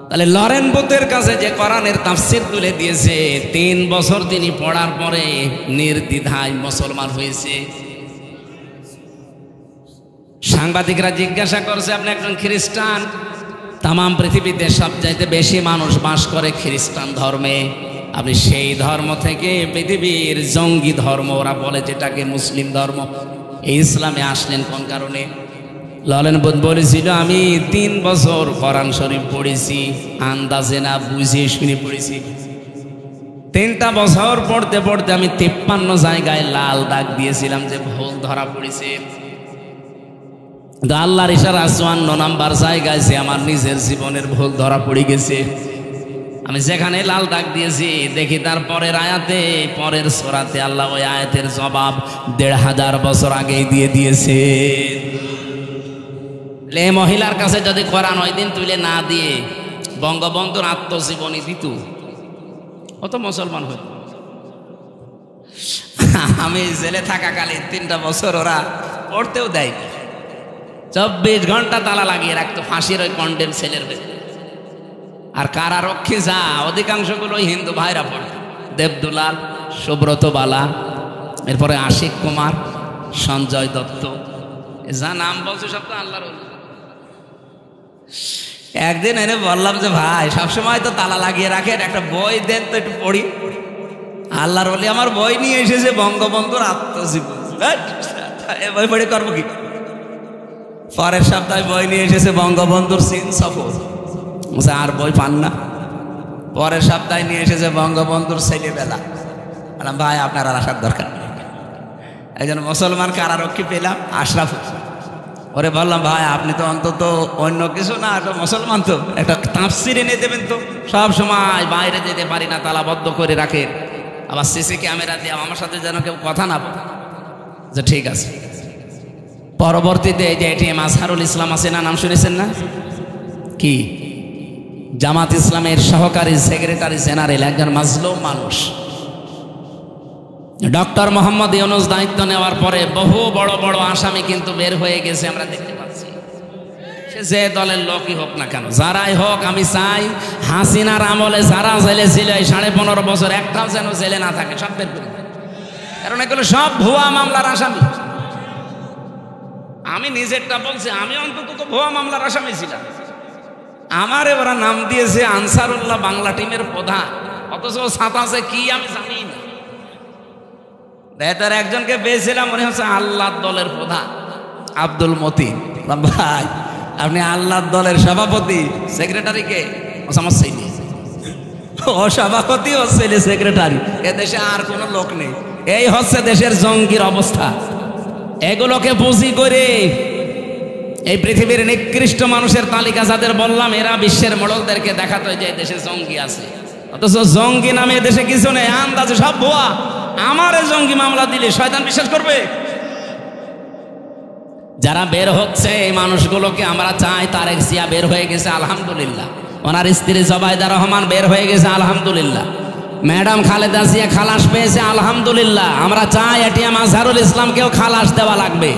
তাহলে লরেন বুথের কাছে যে কোরআনের তাফসির তুলে দিয়েছে, 3 বছর তিনি পড়ার পরে নির্দ্বিধায় মুসলমান হয়েছে। সাংবাদিকরা জিজ্ঞাসা করছে আপনি একজন খ্রিস্টান, তামাম পৃথিবীতে সবচাইতে বেশি মানুষ বাস করে খ্রিস্টান ধর্মে, আপনি সেই ধর্ম থেকে পৃথিবীর জঙ্গি ধর্ম ওরা বলে যেটাকে মুসলিম ধর্ম, এই ইসলামে আসলেন কোন কারণে? লরেন বুথ বলেছিল আমি 3 বছর কোরআন শরীফ পড়েছি, আন্দাজে না বুঝে শুনে পড়েছি। 3টা বছর পড়তে পড়তে আমি 53 জায়গায় লাল দাগ দিয়েছিলাম যে ভুল ধরা পড়েছে। আল্লাহর ইশারা 54 নাম্বার জায়গায় যে আমার নিজের জীবনের ভুল ধরা পড়ে গেছে। আমি যেখানে লাল দাগ দিয়েছি দেখি তার পরের আয়াতে, পরের সূরাতে আল্লাহ ওই আয়াতের জবাব 1500 বছর আগেই দিয়ে দিয়েছে। এই মহিলার কাছে যদি কোরআন ওই দিন তুলে না দিয়ে বঙ্গবন্ধুর আত্মজীবনী দিত, ও তো মুসলমান হইত। আমি জেলে থাকাকালীন 3টা বছর ওরা পড়তেও দেয়, 24 ঘন্টা তালা লাগিয়ে রাখতো ফাঁসির ওই কন্ডেম ছেলের ভেতরে। আর কারারক্ষী যা অধিকাংশগুলো হিন্দু ভাইরা পড়ে, দেবদুলাল, সুব্রত বালা, এরপরে আশিক কুমার, সঞ্জয় দত্ত, যা নাম বলছে সব তো আল্লাহর। একদিন এনে বললাম যে ভাই সবসময় তো তালা লাগিয়ে রাখেন, একটা বই দেন তো একটু পড়ি। আল্লাহর ওলি আমার বই নিয়ে এসেছে বঙ্গবন্ধুর আত্মজীবনী, বই পড়ে করবো কি? পরের সপ্তাহে বই নিয়ে এসেছে বঙ্গবন্ধুর চীন সফর, আর বই পান না। পরের সপ্তাহে নিয়ে এসেছে বঙ্গবন্ধুর ছেলেবেলা। ভাই আপনার আর আসার দরকার নেই। একজন মুসলমান কারারক্ষী পেলাম, আশরাফ, ওরে বললাম ভাই আপনি তো অন্তত অন্য কিছু না, একটা মুসলমান তো একটা তাফসির এনে দেবেন তো। সব সময় বাইরে যেতে পারি না, তালাবদ্ধ করে রাখে, আবার সিসি ক্যামেরা দিয়ে আমার সাথে যেন কেউ কথা না বলে। যে ঠিক আছে। পরবর্তীতে যে এটিএম আজহারুল ইসলাম আছে না, নাম শুনেছেন না? কি জামাত ইসলামের সহকারী সেক্রেটারি জেনারেল, একজন মাজলুম মানুষ। ডক্টর মোহাম্মদ ইউনূস দায়িত্ব নেওয়ার পরে বহু বড় বড় আসামি কিন্তু বের হয়ে গেছে, আমরা দেখতে পাচ্ছি। সে যে দলের লোকই হোক না কেন, যারাই হোক, আমি চাই হাসিনার আমলে যারা জেলে ছিল এই 15.5 বছর একটাও যেন জেলে না থাকে, সব বের করে। কারণ এগুলো সব ভুয়া মামলার আসামি। আমি নিজেরটা বলছি, আমি অন্তত তো ভুয়া মামলার আসামি ছিলাম। আমারে ওরা নাম দিয়েছে আনসারুল্লাহ বাংলা টিমের প্রধান, অথচ সাতাশে কি আমি জানি না। তার একজনকে পেয়েছিলাম, মনে হচ্ছে আল্লাহ দলের প্রধান আব্দুল মতিন। ভাই আপনি আল্লাহর দলের সভাপতি, সেক্রেটারিকে আমার ছেলে, ও সভাপতি ও ছেলে সেক্রেটারি, এ দেশে আর কোনো লোক নেই। এই হচ্ছে দেশের জঙ্গির অবস্থা। এগুলোকে পুঁজি করে এই পৃথিবীর নিকৃষ্ট মানুষের তালিকা যাদের বললাম, এরা বিশ্বের মোড়লদেরকে দেখাতো যে দেশে জঙ্গি আছে, অথচ জঙ্গি নামে দেশে কিছু নেই, আন্দাজে সব ভুয়া। আমার জঙ্গি মামলা দিলে শয়তান বিশ্বাস করবে? যারা বের হচ্ছে এই মানুষগুলোকে আমরা চাই। তারেক জিয়া বের হয়ে গেছে আলহামদুলিল্লাহ, ওনার স্ত্রী জবাইদা রহমান বের হয়ে গেছে আলহামদুলিল্লাহ, ম্যাডাম খালেদা জিয়া খালাস পেয়েছে আলহামদুলিল্লাহ। আমরা চাই এটিএম আজহারুল ইসলামকেও খালাস দেওয়া লাগবে।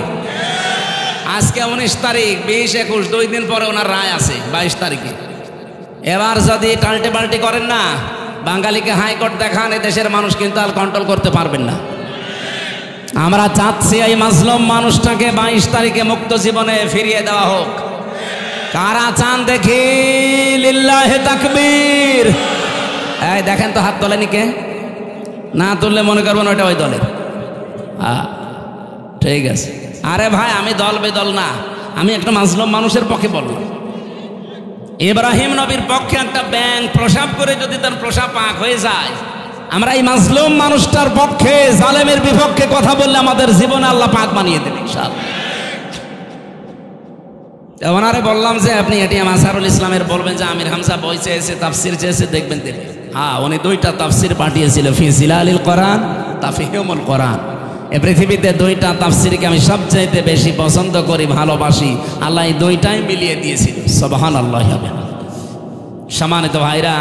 আজকে 19 তারিখ, 20, 21, 2 দিন পরে ওনার রায় আছে 22 তারিখে। এবার যদি টাল্টে পাল্টি করেন না, বাঙালিকে হাইকোর্ট দেখান, দেশের মানুষ কিন্তু আর কন্ট্রোল করতে পারবেন না। আমরা চাচ্ছি এই মাজলুম মানুষটাকে 22 তারিখে মুক্ত জীবনে ফিরিয়ে দেওয়া হোক। কারা চান দেখি? লিল্লাহে তাকবীর। এই দেখেন তো, হাত তোলেনি কে? না তুললে মনে করবেন ওইটা ওই দলের। ঠিক আছে। আরে ভাই, আমি দল বেদল না, আমি একটা মাজলুম মানুষের পক্ষে বললাম। ইব্রাহিম নবীর পক্ষে একটা ব্যাঙ প্রসাব করে যদি তার প্রসাব পাক হয়ে যায়, আমরা এই মাজলুম মানুষটার পক্ষে, জালেমের বিপক্ষে কথা বললে আমাদের জীবনে আল্লাহ পাক বানিয়ে দেবে ইনশাআল্লাহ। ওনারে বললাম যে আপনি এটিএম আজহারুল ইসলামের বলবেন যে আমির হামজা বই চেয়েছে, তাফসির চেয়েছে, দেখবেন দেবে। হ্যাঁ, উনি 2টা তাফসির পাঠিয়েছিল, ফি জিলালিল কোরআন, তাফহিমুল কোরআন। এ পৃথিবীতে 2টা তাফসিরকে আমি সবচাইতে বেশি পছন্দ করি, ভালোবাসি। আল্লাহ এই 2টাই মিলিয়ে দিয়েছিল। সুবহানাল্লাহ। সম্মানিত ভাইরা,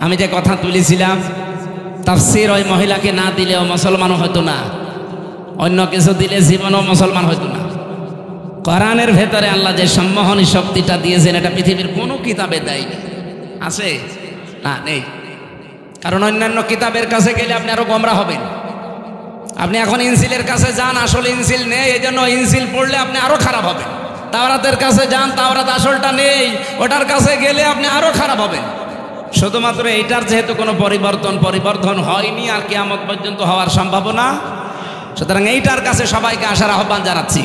আমি যে কথা তুলেছিলাম, তাফসির ওই মহিলাকে না দিলেও মুসলমানও হতো না, অন্য কিছু দিলে জীবনও মুসলমান হতো না। কোরআনের ভেতরে আল্লাহ যে সম্মোহনী শক্তিটা দিয়েছেন, এটা পৃথিবীর কোনো কিতাবে দেয়নি। আছে না? নেই। কারণ অন্যান্য কিতাবের কাছে গেলে আপনি আরো গোমরা হবেন। আপনি এখন ইনজিলের কাছে যান, আসলে ইনজিল নেই, এই জন্য ইনজিল পড়লে আপনি আরো খারাপ হবেন। তাওরাতের কাছে যান, তাওরাত আসলটা নেই, ওটার কাছে গেলে আপনি আরো খারাপ হবেন। শুধুমাত্র এইটার যেহেতু কোনো পরিবর্তন হয়নি, আর কিয়ামত পর্যন্ত হওয়ার সম্ভাবনা, সুতরাং এইটার কাছে সবাইকে আসার আহ্বান জানাচ্ছি।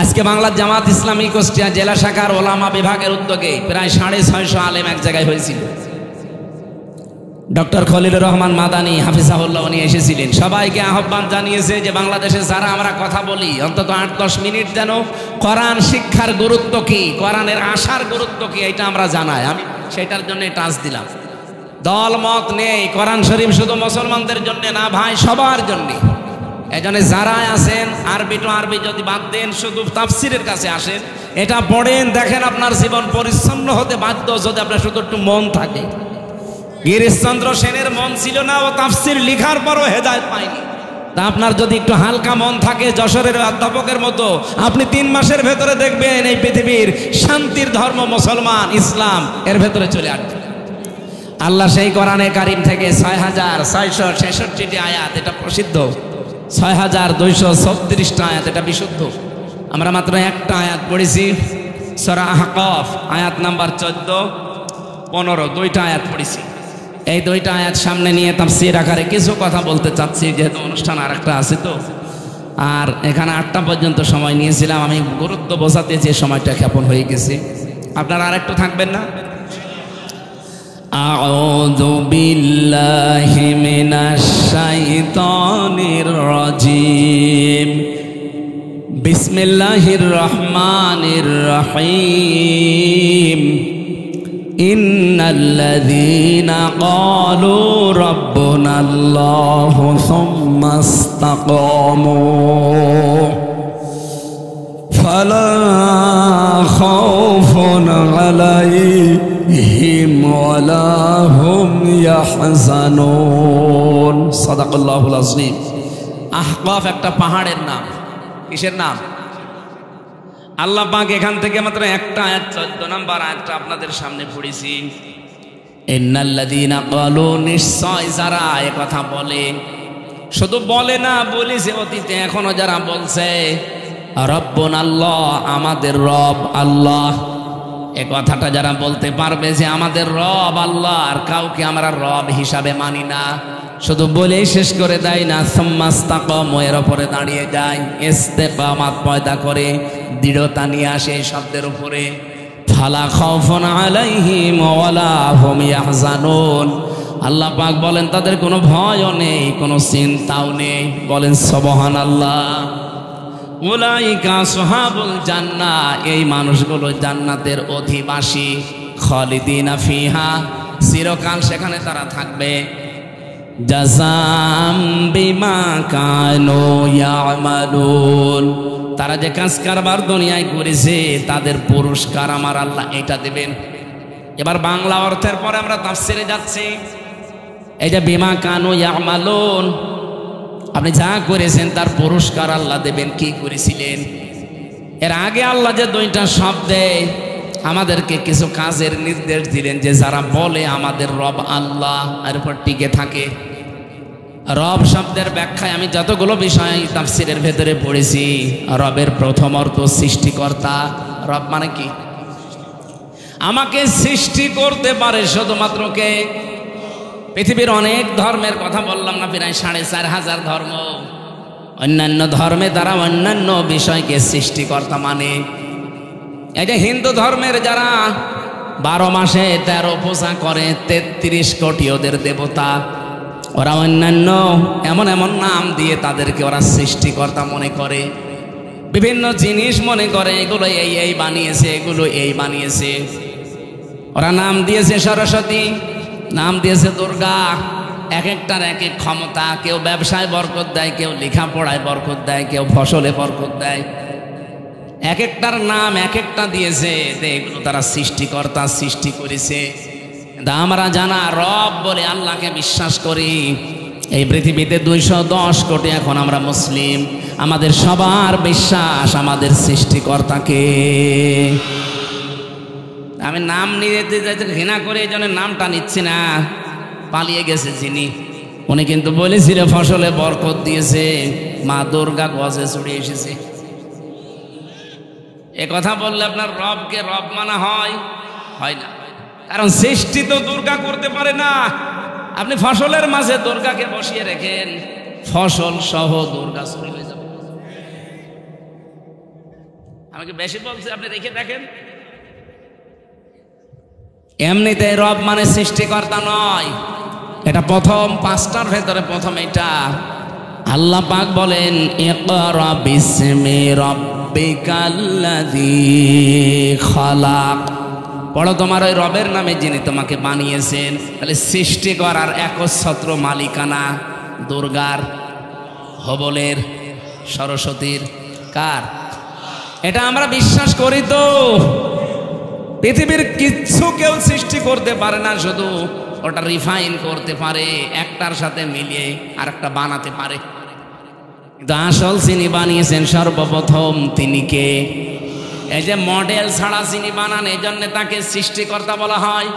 আজকে বাংলার জামাত ইসলামী কুষ্টিয়া জেলা শাখার ওলামা বিভাগের উদ্যোগে প্রায় 650 আলেম এক জায়গায় হয়েছিল। ডক্টর খলিলুর রহমান মাদানী হাফিজাহুল্লাহ উনি এসেছিলেন। সবাইকে আহ্বান জানিয়েছে যে বাংলাদেশে যারা আমরা কথা বলি, অন্তত 8-10 মিনিট যেন কোরআন শিক্ষার গুরুত্ব কি, কোরআনের আশার গুরুত্ব কি, এটা আমরা জানাই। আমি সেটার জন্য টাচ দিলাম। দল মত নেই, কোরআন শরীফ শুধু মুসলমানদের জন্য না ভাই, সবার জন্য। এজন্য যারা আছেন, আরবি টু আরবি যদি বাদ দেন, শুধু তাফসিরের কাছে আসেন, এটা পড়েন, দেখেন আপনার জীবন পরিচ্ছন্ন হতে বাধ্য যদি আপনার শুধু একটু মন থাকে। গিরিশচন্দ্র সেনের মন ছিল না, ও তাফসির লিখার পরও হেদায়েত পায়নি। তা আপনার যদি একটু হালকা মন থাকে, যশোরের অধ্যাপকের মতো, আপনি 3 মাসের ভেতরে দেখবেন এই পৃথিবীর শান্তির ধর্ম মুসলমান, ইসলাম এর ভেতরে চলে আসবে। আল্লাহ সেই কোরআনে কারিম থেকে 6666টি আয়াত, এটা প্রসিদ্ধ, 6236টা আয়াত, এটা বিশুদ্ধ। আমরা মাত্র একটা আয়াত পড়েছি, সূরা আহকাফ আয়াত নাম্বার 14, 15, 2টা আয়াত পড়েছি। এই 2টা আয়াত সামনে নিয়ে তাফসীর আকারে কিছু কথা বলতে চাচ্ছি, যেহেতু অনুষ্ঠান আর একটা আছে তো। আর এখানে 8টা পর্যন্ত সময় নিয়েছিলাম, আমি গুরুত্ব বোঝাতে যে সময়টা ক্ষেপণ হয়ে গেছে। আপনারা আর একটু থাকবেন না? আউযু বিল্লাহি মিনাশ শাইতানির রাজিম। বিসমিল্লাহির রহমানির রহিম। ইন্নাল্লাযীনা ক্বালু রাব্বুনাল্লাহু সুম্মা ইসতাকামু ফালা খাউফুন আলাইহিম ওয়ালা হুম ইয়াহজানুন। সাদাকাল্লাহুল আযীম। আহকাফ একটা পাহাড়ের নাম। কিসের নাম? আল্লাহ পাক এখান থেকে মাত্র একটা আয়াত, 14 নম্বর আয়াতটা আপনাদের সামনে পড়েছি। ইন্নাল্লাযীনা ক্বালু, নিশ্চয় যারা এ কথা বলে, শুধু বলে না, বলেছে অতীতে, এখনো যারা বলছে রব্বুনাল্লাহ, আমাদের রব আল্লাহ, এ কথাটা যারা বলতে পারবে যে আমাদের রব আল্লাহ, আর কাউকে আমরা রব হিসাবে মানি না, শুধু বলেই শেষ করে দেয় না, সুম্মাস্তাকামু, এর উপরে দাঁড়িয়ে যায়, ইস্তিকামাত পয়দা করে, দৃঢ়তা নিয়ে আসে এই শব্দের উপরে। ফালা খাউফুন আলাইহিম ওয়ালা হুম ইয়াহজানুন, আল্লাহ পাক বলেন তাদের কোনো ভয়ও নেই, কোনো চিন্তাও নেই। বলেন সুবহানাল্লাহ। উলাইকা আসহাবুল জান্নাহ, এই মানুষগুলো জান্নাতের অধিবাসী। খালিদিনা ফিহা, চিরকাল সেখানে তারা থাকবে। জাযাম বিমা কানু ইয়ামালুন, তারা যে কাজ কারবার দুনিয়ায় করেছে তাদের পুরস্কার আমার আল্লাহ এটা দেবেন। এবার বাংলা অর্থের পরে আমরা তাফসিরে যাচ্ছি। এই যে বিমা কানু ইয়ামালুন, আপনি যা করেছেন তার পুরস্কার আল্লাহ দেবেন। কি করেছিলেন? এর আগে আল্লাহ যে দুইটা শব্দে আমাদেরকে কিছু কাজের নির্দেশ দিলেন, যে যারা বলে আমাদের রব আল্লাহ, এর উপর টিকে থাকে। রব শব্দের ব্যাখ্যায় আমি যতগুলো বিষয় তাফসিরের ভেতরে পড়েছি, রবের প্রথম অর্থ সৃষ্টিকর্তা। রব মানে কি? আমাকে সৃষ্টি করতে পারে শুধুমাত্র কে? পৃথিবীর অনেক ধর্মের কথা বললাম না, প্রায় 4500 ধর্ম। অন্যান্য ধর্মে তারা অন্যান্য বিষয়কে সৃষ্টিকর্তা মানে। এই যে হিন্দু ধর্মের যারা 12 মাসে 13 পূজা করে, 33 কোটি ওদের দেবতা, ওরা অন্যান্য এমন এমন নাম দিয়ে তাদেরকে ওরা সৃষ্টিকর্তা মনে করে। বিভিন্ন জিনিস মনে করে এগুলো এই বানিয়েছে, এগুলো এই বানিয়েছে। ওরা নাম দিয়েছে সরস্বতী, নাম দিয়েছে দুর্গা, এক একটার এক এক ক্ষমতা। কেউ ব্যবসায় বরকত দেয়, কেউ লেখাপড়ায় বরকত দেয়, কেউ ফসলে বরকত দেয়। এক একটার নাম এক একটা দিয়েছে, এগুলো তারা সৃষ্টিকর্তা, সৃষ্টি করেছে। আমরা জানা রব বলে আল্লাহকে বিশ্বাস করি। এই পৃথিবীতে 210 কোটি এখন আমরা মুসলিম, আমাদের সবার বিশ্বাস আমাদের সৃষ্টিকর্তাকে। আমি নাম নিয়ে ঘৃণা করে এই জন্য নামটা নিচ্ছি না। পালিয়ে গেছে যিনি, উনি কিন্তু বলেছিল ফসলে বরকত দিয়েছে, মা দুর্গা গজে চড়ে এসেছে। এ কথা বললে আপনার রবকে রব মানা হয়? হয় না, কারণ সৃষ্টি তো দুর্গা করতে পারে না। আপনি ফসলের মাঝে দুর্গাকে বসিয়ে রেখেন, ফসল সহ দুর্গা চুরি হয়ে যাবে। আমাকে বেশি বলছে, আপনি রেখে দেখেন। এমনিতে রব মানে সৃষ্টিকর্তা নয়, এটা প্রথম 5টার ভেতরে প্রথম এটা। আল্লাহ পাক বলেন ইকরা বিসমি রাব্বিকাল্লাযী খালাক, পড়ো তোমার ওই রবের নামে যিনি তোমাকে বানিয়েছেন। তাহলে সৃষ্টি করার একচ্ছত্র মালিকানা দুর্গার, হবলের, সরস্বতীর, কার? এটা আমরা বিশ্বাস করি। তো পৃথিবীর কিচ্ছু কেউ সৃষ্টি করতে পারে না, শুধু ওটা রিফাইন করতে পারে, একটার সাথে মিলিয়ে আর একটা বানাতে পারে। কিন্তু আসল যিনি বানিয়েছেন সর্বপ্রথম তিনি কে? এই যে মডেল ছাড়া যিনি বানান, এই জন্য তাকে সৃষ্টিকর্তা বলা হয়।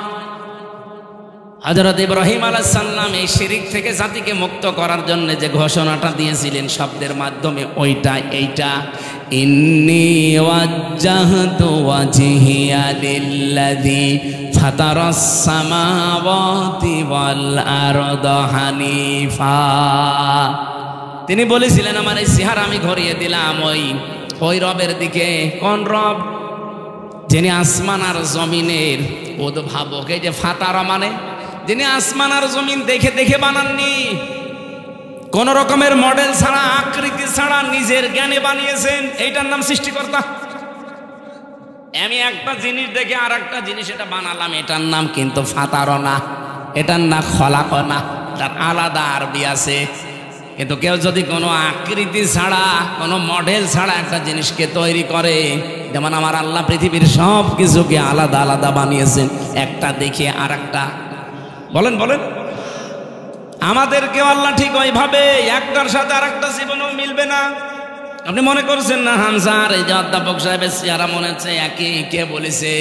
হযরত ইব্রাহিম আলাইহিস সালাম এই শিরক থেকে জাতিকে মুক্ত করার জন্য যে ঘোষণাটা দিয়েছিলেন শব্দের মাধ্যমে, ওইটা এইটা, ইন্নী ওয়াজ্জাহতু ওয়াজহিয়া লিল্লাযী ফাতারাস সামাওয়াতি ওয়াল আরদা হানিফা। তিনি বলেছিলেন আমার এই চেহারা আমি ঘুরিয়ে দিলাম ওই রবের দিকে। কোন রব? যিনি আসমান আর জমিনের উদ্ভাবক। এই যে ফাতারা মানে যিনি আসমান আর জমিন দেখে দেখে বানাননি, কোন রকমের মডেল ছাড়া, আকৃতি ছাড়া, নিজের জ্ঞানে বানিয়েছেন, এইটার নাম সৃষ্টিকর্তা। আমি একটা জিনিস দেখে আর একটা জিনিস এটা বানালাম, এটার নাম কিন্তু ফাতারা না, এটার নাম খলাক না, তার আলাদা আরবি আছে। কিন্তু কেউ যদি কোনো আকৃতি ছাড়া, কোনো মডেল ছাড়া একটা জিনিসকে তৈরি করে, যেমন আমার আল্লাহ পৃথিবীর সব কিছুকে আলাদা আলাদা বানিয়েছেন, একটা দেখে আর একটা। বলেন বলেন, আমাদেরকেও আল্লাহ ঠিক ওইভাবে একটার সাথে আর একটা জীবনও মিলবে না। আপনি মনে করছেন না হামজার এই যে অধ্যাপক সাহেবের চেহারা মনে হচ্ছে একই? কে বলেছে?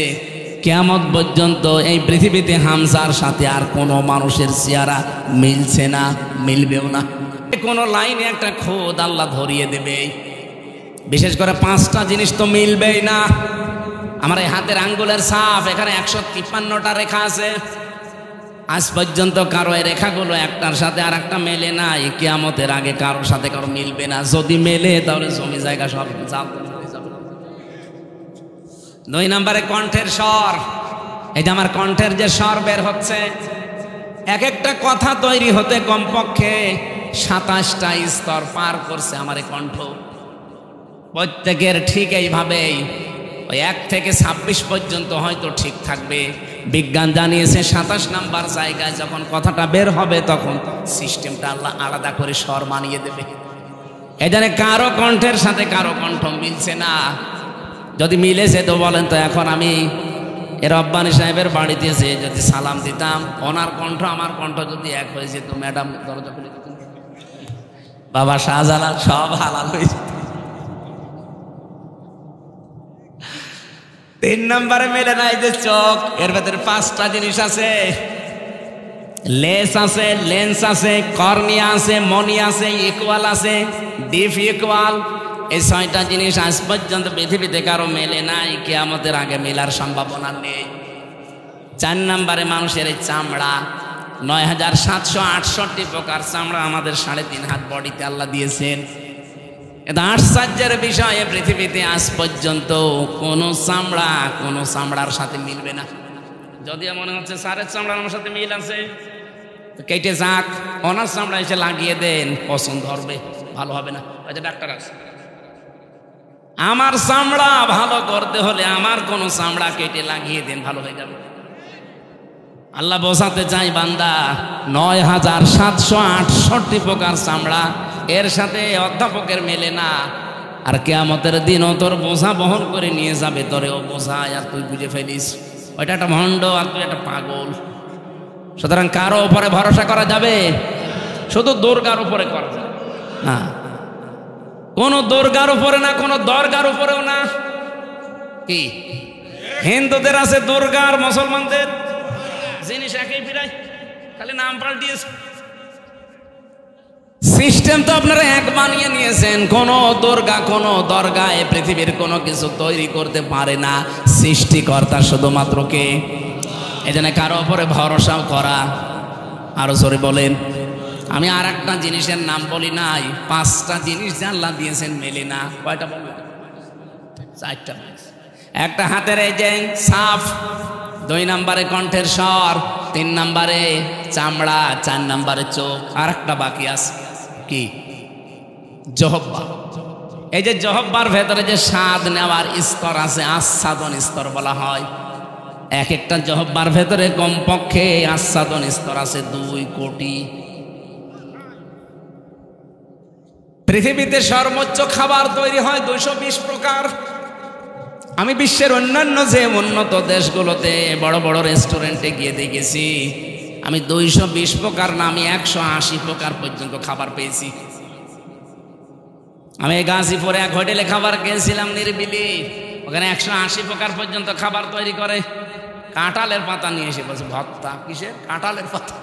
কিয়ামত পর্যন্ত এই পৃথিবীতে হামজার সাথে আর কোনো মানুষের চেহারা মিলছে না, মিলবেও না। কোনো লাইনে একটা খোদ আল্লাহ ধরিয়ে দেবে। বিশেষ করে 5টা জিনিস তো মিলবেই না। আমার এই হাতের আঙ্গুলের ছাপ, এখানে 153টা রেখা আছে। আজ পর্যন্ত কারো এই রেখাগুলো একটার সাথে আর একটা মেলে না, কিয়ামতের আগে কারোর সাথে কারো মিলবে না। যদি মেলে তাহলে জমি জায়গা সব জাল হয়ে যাবে। 2 নম্বরে কণ্ঠের স্বর। এই যে আমার কণ্ঠের যে স্বর বের হচ্ছে, এক একটা কথা তৈরি হতে কমপক্ষে 27টা স্তর পার করছে আমার এই কণ্ঠ। প্রত্যেকের ঠিক এইভাবেই ওই 1 থেকে 26 পর্যন্ত হয়তো ঠিক থাকবে। বিজ্ঞান জানিয়েছে 27 নাম্বার জায়গায় যখন কথাটা বের হবে তখন সিস্টেমটা আল্লাহ আলাদা করে স্বর মানিয়ে দেবে। এখানে কারো কণ্ঠের সাথে কারো কণ্ঠ মিলছে না। যদি মিলেছে তো বলেন তো, এখন আমি রব্বানী সাহেবের বাড়িতে এসে যদি সালাম দিতাম, ওনার কণ্ঠ আমার কণ্ঠ যদি এক হয়ে যেত, ম্যাডাম দরজা খুলে দিতেন, বাবা শাহজালাল সব হালাল হয়ে যেত। 3 নম্বরে মেলে নাই যে চোখ। এর ভেতরে 5টা জিনিস আছে, লেন্স আছে, লেন্স আছে, কর্নিয়া আছে, মনি আছে, ইকুয়াল আছে, ডিপ ইকুয়াল। এই 6টা জিনিস আজ পর্যন্ত পৃথিবীতে কারো মেলে নাই, কিয়ামতের আগে মেলার সম্ভাবনা নেই। 4 নম্বরে মানুষের এই চামড়া, 9768 প্রকার চামড়া আমাদের 3.5 হাত বডিতে আল্লাহ দিয়েছেন। এটা আশ্চর্যের বিষয়, পৃথিবীতে আজ পর্যন্ত কোনো চামড়ার সাথে মিলবে না। যদিও মনে হচ্ছে স্যারের চামড়া আমার সাথে মিল আছে, কেটে যাক, ওনার চামড়া এসে লাগিয়ে দেন, পছন্দ হবে, ভালো হবে না। আচ্ছা ডাক্তার আছে, আমার চামড়া ভালো করতে হলে আমার কোনো চামড়া কেটে লাগিয়ে দেন, ভালো হয়ে যাবে। আল্লাহ বোঝাতে চাই বান্দা, 9768 প্রকার চামড়া, এর সাথে অধ্যাপকের মেলে না। আর কিয়ামতের দিন ও তোর বোঝা বহন করে নিয়ে যাবে, তোরে ও বোঝায় আর তুই বুঝে ফেলিস ওইটা একটা ভণ্ড আর তুই একটা পাগল। সুতরাং কারো উপরে ভরসা করা যাবে? শুধু দুর্গার উপরে করা যাবে না, কোনো দুর্গার উপরে না, কোনো দরগার উপরেও না। কি হিন্দুদের আছে দুর্গা আর মুসলমানদের জিনিস একই ফিরাই, খালি নাম পাল্টিয়েছে। সিস্টেম তো আপনারা এক বানিয়ে নিয়েছেন। কোন দুর্গা কোন দরগা এ পৃথিবীর কোনো কিছু তৈরি করতে পারে না, সৃষ্টিকর্তা শুধুমাত্র কে। এজন্য কারো উপরে ভরসাও করা, আরো জোরে বলেন। আমি আর একটা জিনিসের নাম বলি নাই, 5টা জিনিস যে আল্লাহ দিয়েছেন মেলে না। কয়টা বলবেন? 4টা। একটা হাতের এই যে সাফ, 2 নম্বরে কণ্ঠের স্বর, 3 নম্বরে চামড়া, 4 নম্বরে চোখ, আর একটা বাকি আছে কি? জহব্বা। এই যে জহব্বার ভেতরে যে স্বাদ নেওয়ার স্তর আছে, আস্বাদন স্তর বলা হয়। এক একটা জহব্বার ভেতরে কমপক্ষে আস্বাদন স্তর আছে 2 কোটি। পৃথিবীতে সর্বোচ্চ খাবার তৈরি হয় 220 প্রকার। আমি বিশ্বের অন্যান্য যে উন্নত দেশগুলোতে বড় বড় রেস্টুরেন্টে গিয়ে দেখেছি, আমি 220 প্রকার না, আমি 180 প্রকার পর্যন্ত খাবার পেয়েছি। আমি গাজীপুরে এক হোটেলে খাবার খেয়েছিলাম নিরিবিলি, ওখানে 180 প্রকার পর্যন্ত খাবার তৈরি করে। কাঁঠালের পাতা নিয়ে এসে বলছে ভর্তা। কিসের? কাঁঠালের পাতা।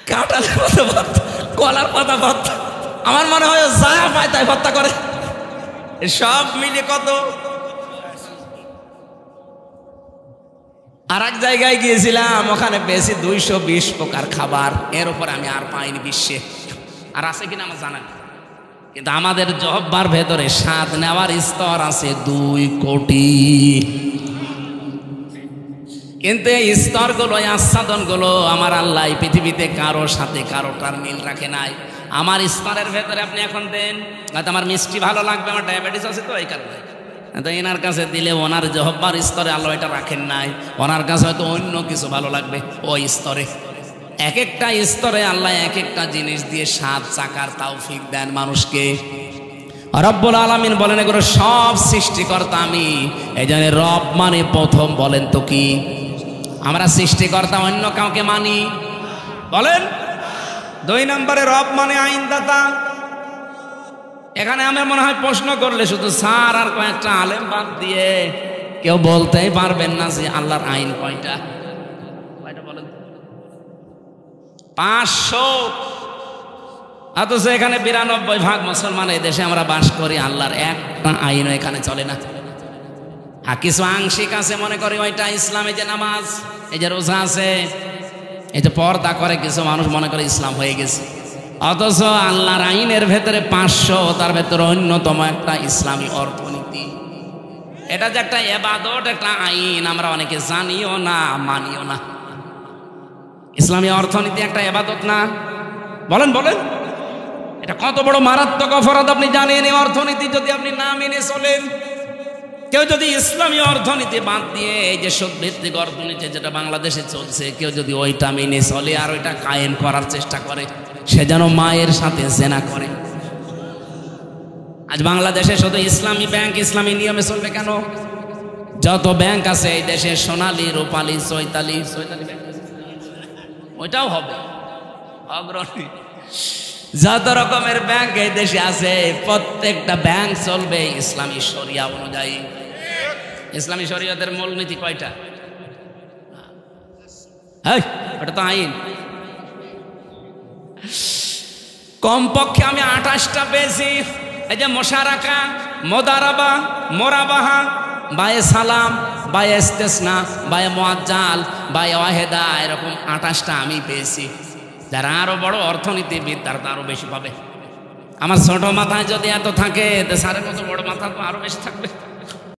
কাঁঠালের পাতা ভর্তা, কলার পাতা ভর্তা। আমার মনে হয় যা পায় তাই ভর্তা করে। সব মিলে কত? আর এক জায়গায় গিয়েছিলাম, ওখানে পেয়েছি 220 প্রকার খাবার। এর উপর আমি আর পাইনি বিশ্বে। আর আছে কিনা আমার জানা নেই, কিন্তু আমাদের জহব্বার ভেতরে স্বাদ নেওয়ার স্তর আছে 2 কোটি। কিন্তু এই স্তরগুলো, আস্বাদনগুলো আমার আল্লাহ পৃথিবীতে কারো সাথে কারোটার মিল রাখে নাই। আমার স্তরের ভেতরে আপনি এখন দেন, হয়তো আমার মিষ্টি ভালো লাগবে, আমার ডায়াবেটিস আছে তো এই কারণে, তো এনার কাছে দিলে ওনার জহব্বার স্তরে আল্লাহ এটা রাখেন নাই, ওনার কাছে হয়তো অন্য কিছু ভালো লাগবে ওই স্তরে। এক একটা স্তরে আল্লাহ এক একটা জিনিস দিয়ে স্বাদ চাকার তৌফিক দেন মানুষকে। রব্বুল আলামিন বলেন এগুলো সব সৃষ্টিকর্তা আমি। এই জন্য রব মানে প্রথম, বলেন তো কি? আমরা সৃষ্টিকর্তা অন্য কাউকে মানি? বলেন। 2 নম্বরে রব মানে আইনদাতা। এখানে আমার মনে হয় প্রশ্ন করলে শুধু স্যার আর কয়েকটা আলেম বাদ দিয়ে কেউ বলতেই পারবেন না যে আল্লাহর আইন কয়টা। বলেন 500। অথচ এখানে 92% মুসলমান এই দেশে আমরা বাস করি, আল্লাহর একটা আইনও এখানে চলে না। আর কিছু আংশিক আছে মনে করি ওইটা ইসলামে যে নামাজ, এই যে রোজা আছে, এই যে পর্দা করে, কিছু মানুষ মনে করে ইসলাম হয়ে গেছে, অথচ আল্লাহর আইনের ভেতরে 500, তার ভেতরে অন্যতম একটা ইসলামী অর্থনীতি। এটা যে একটা ইবাদত, একটা আইন, আমরা অনেকে জানিও না, মানিও না। ইসলামী অর্থনীতি একটা ইবাদত না? বলেন বলেন, এটা কত বড় মারাত্মক অপরাধ আপনি জানেন? এই অর্থনীতি যদি আপনি না মেনে চলেন, কেউ যদি ইসলামী অর্থনীতি বাদ দিয়ে এই যে সুদ ভিত্তিক অর্থনীতি যেটা বাংলাদেশে চলছে, কেউ যদি ওইটা মেনে চলে আর ওইটা কায়েম করার চেষ্টা করে, সে যেন মায়ের সাথে জেনা করে। আজ বাংলাদেশে শুধু ইসলামী ব্যাংক ইসলামী নিয়মে চলবে কেন? যত ব্যাংক আছে এই দেশে, সোনালী, রূপালী, চৈতালি ব্যাংক, ওইটাও হবে অগ্রণী। যত রকমের ব্যাংক এই দেশে আছে, প্রত্যেকটা ব্যাংক চলবে ইসলামী শরিয়া অনুযায়ী। ইসলামী শরিয়তের মূলনীতি কয়টা? ওটা তো আইন। কমপক্ষে আমি 28টা পেয়েছি। এই যে মোশারাকা, মোদারাবা, মোরাবাহা, বায়ে সালাম, বায়ে ইস্তেসনা, বায়ে মুআজ্জাল, বায়ে ওয়াহেদা, এরকম 28টা আমি পেয়েছি। যারা আরো বড় অর্থনীতিবিদ তারা তো আরো বেশি পাবে। আমার ছোট মাথায় যদি এত থাকে, স্যারের মতো বড় মাথা তো আরো বেশি থাকবে।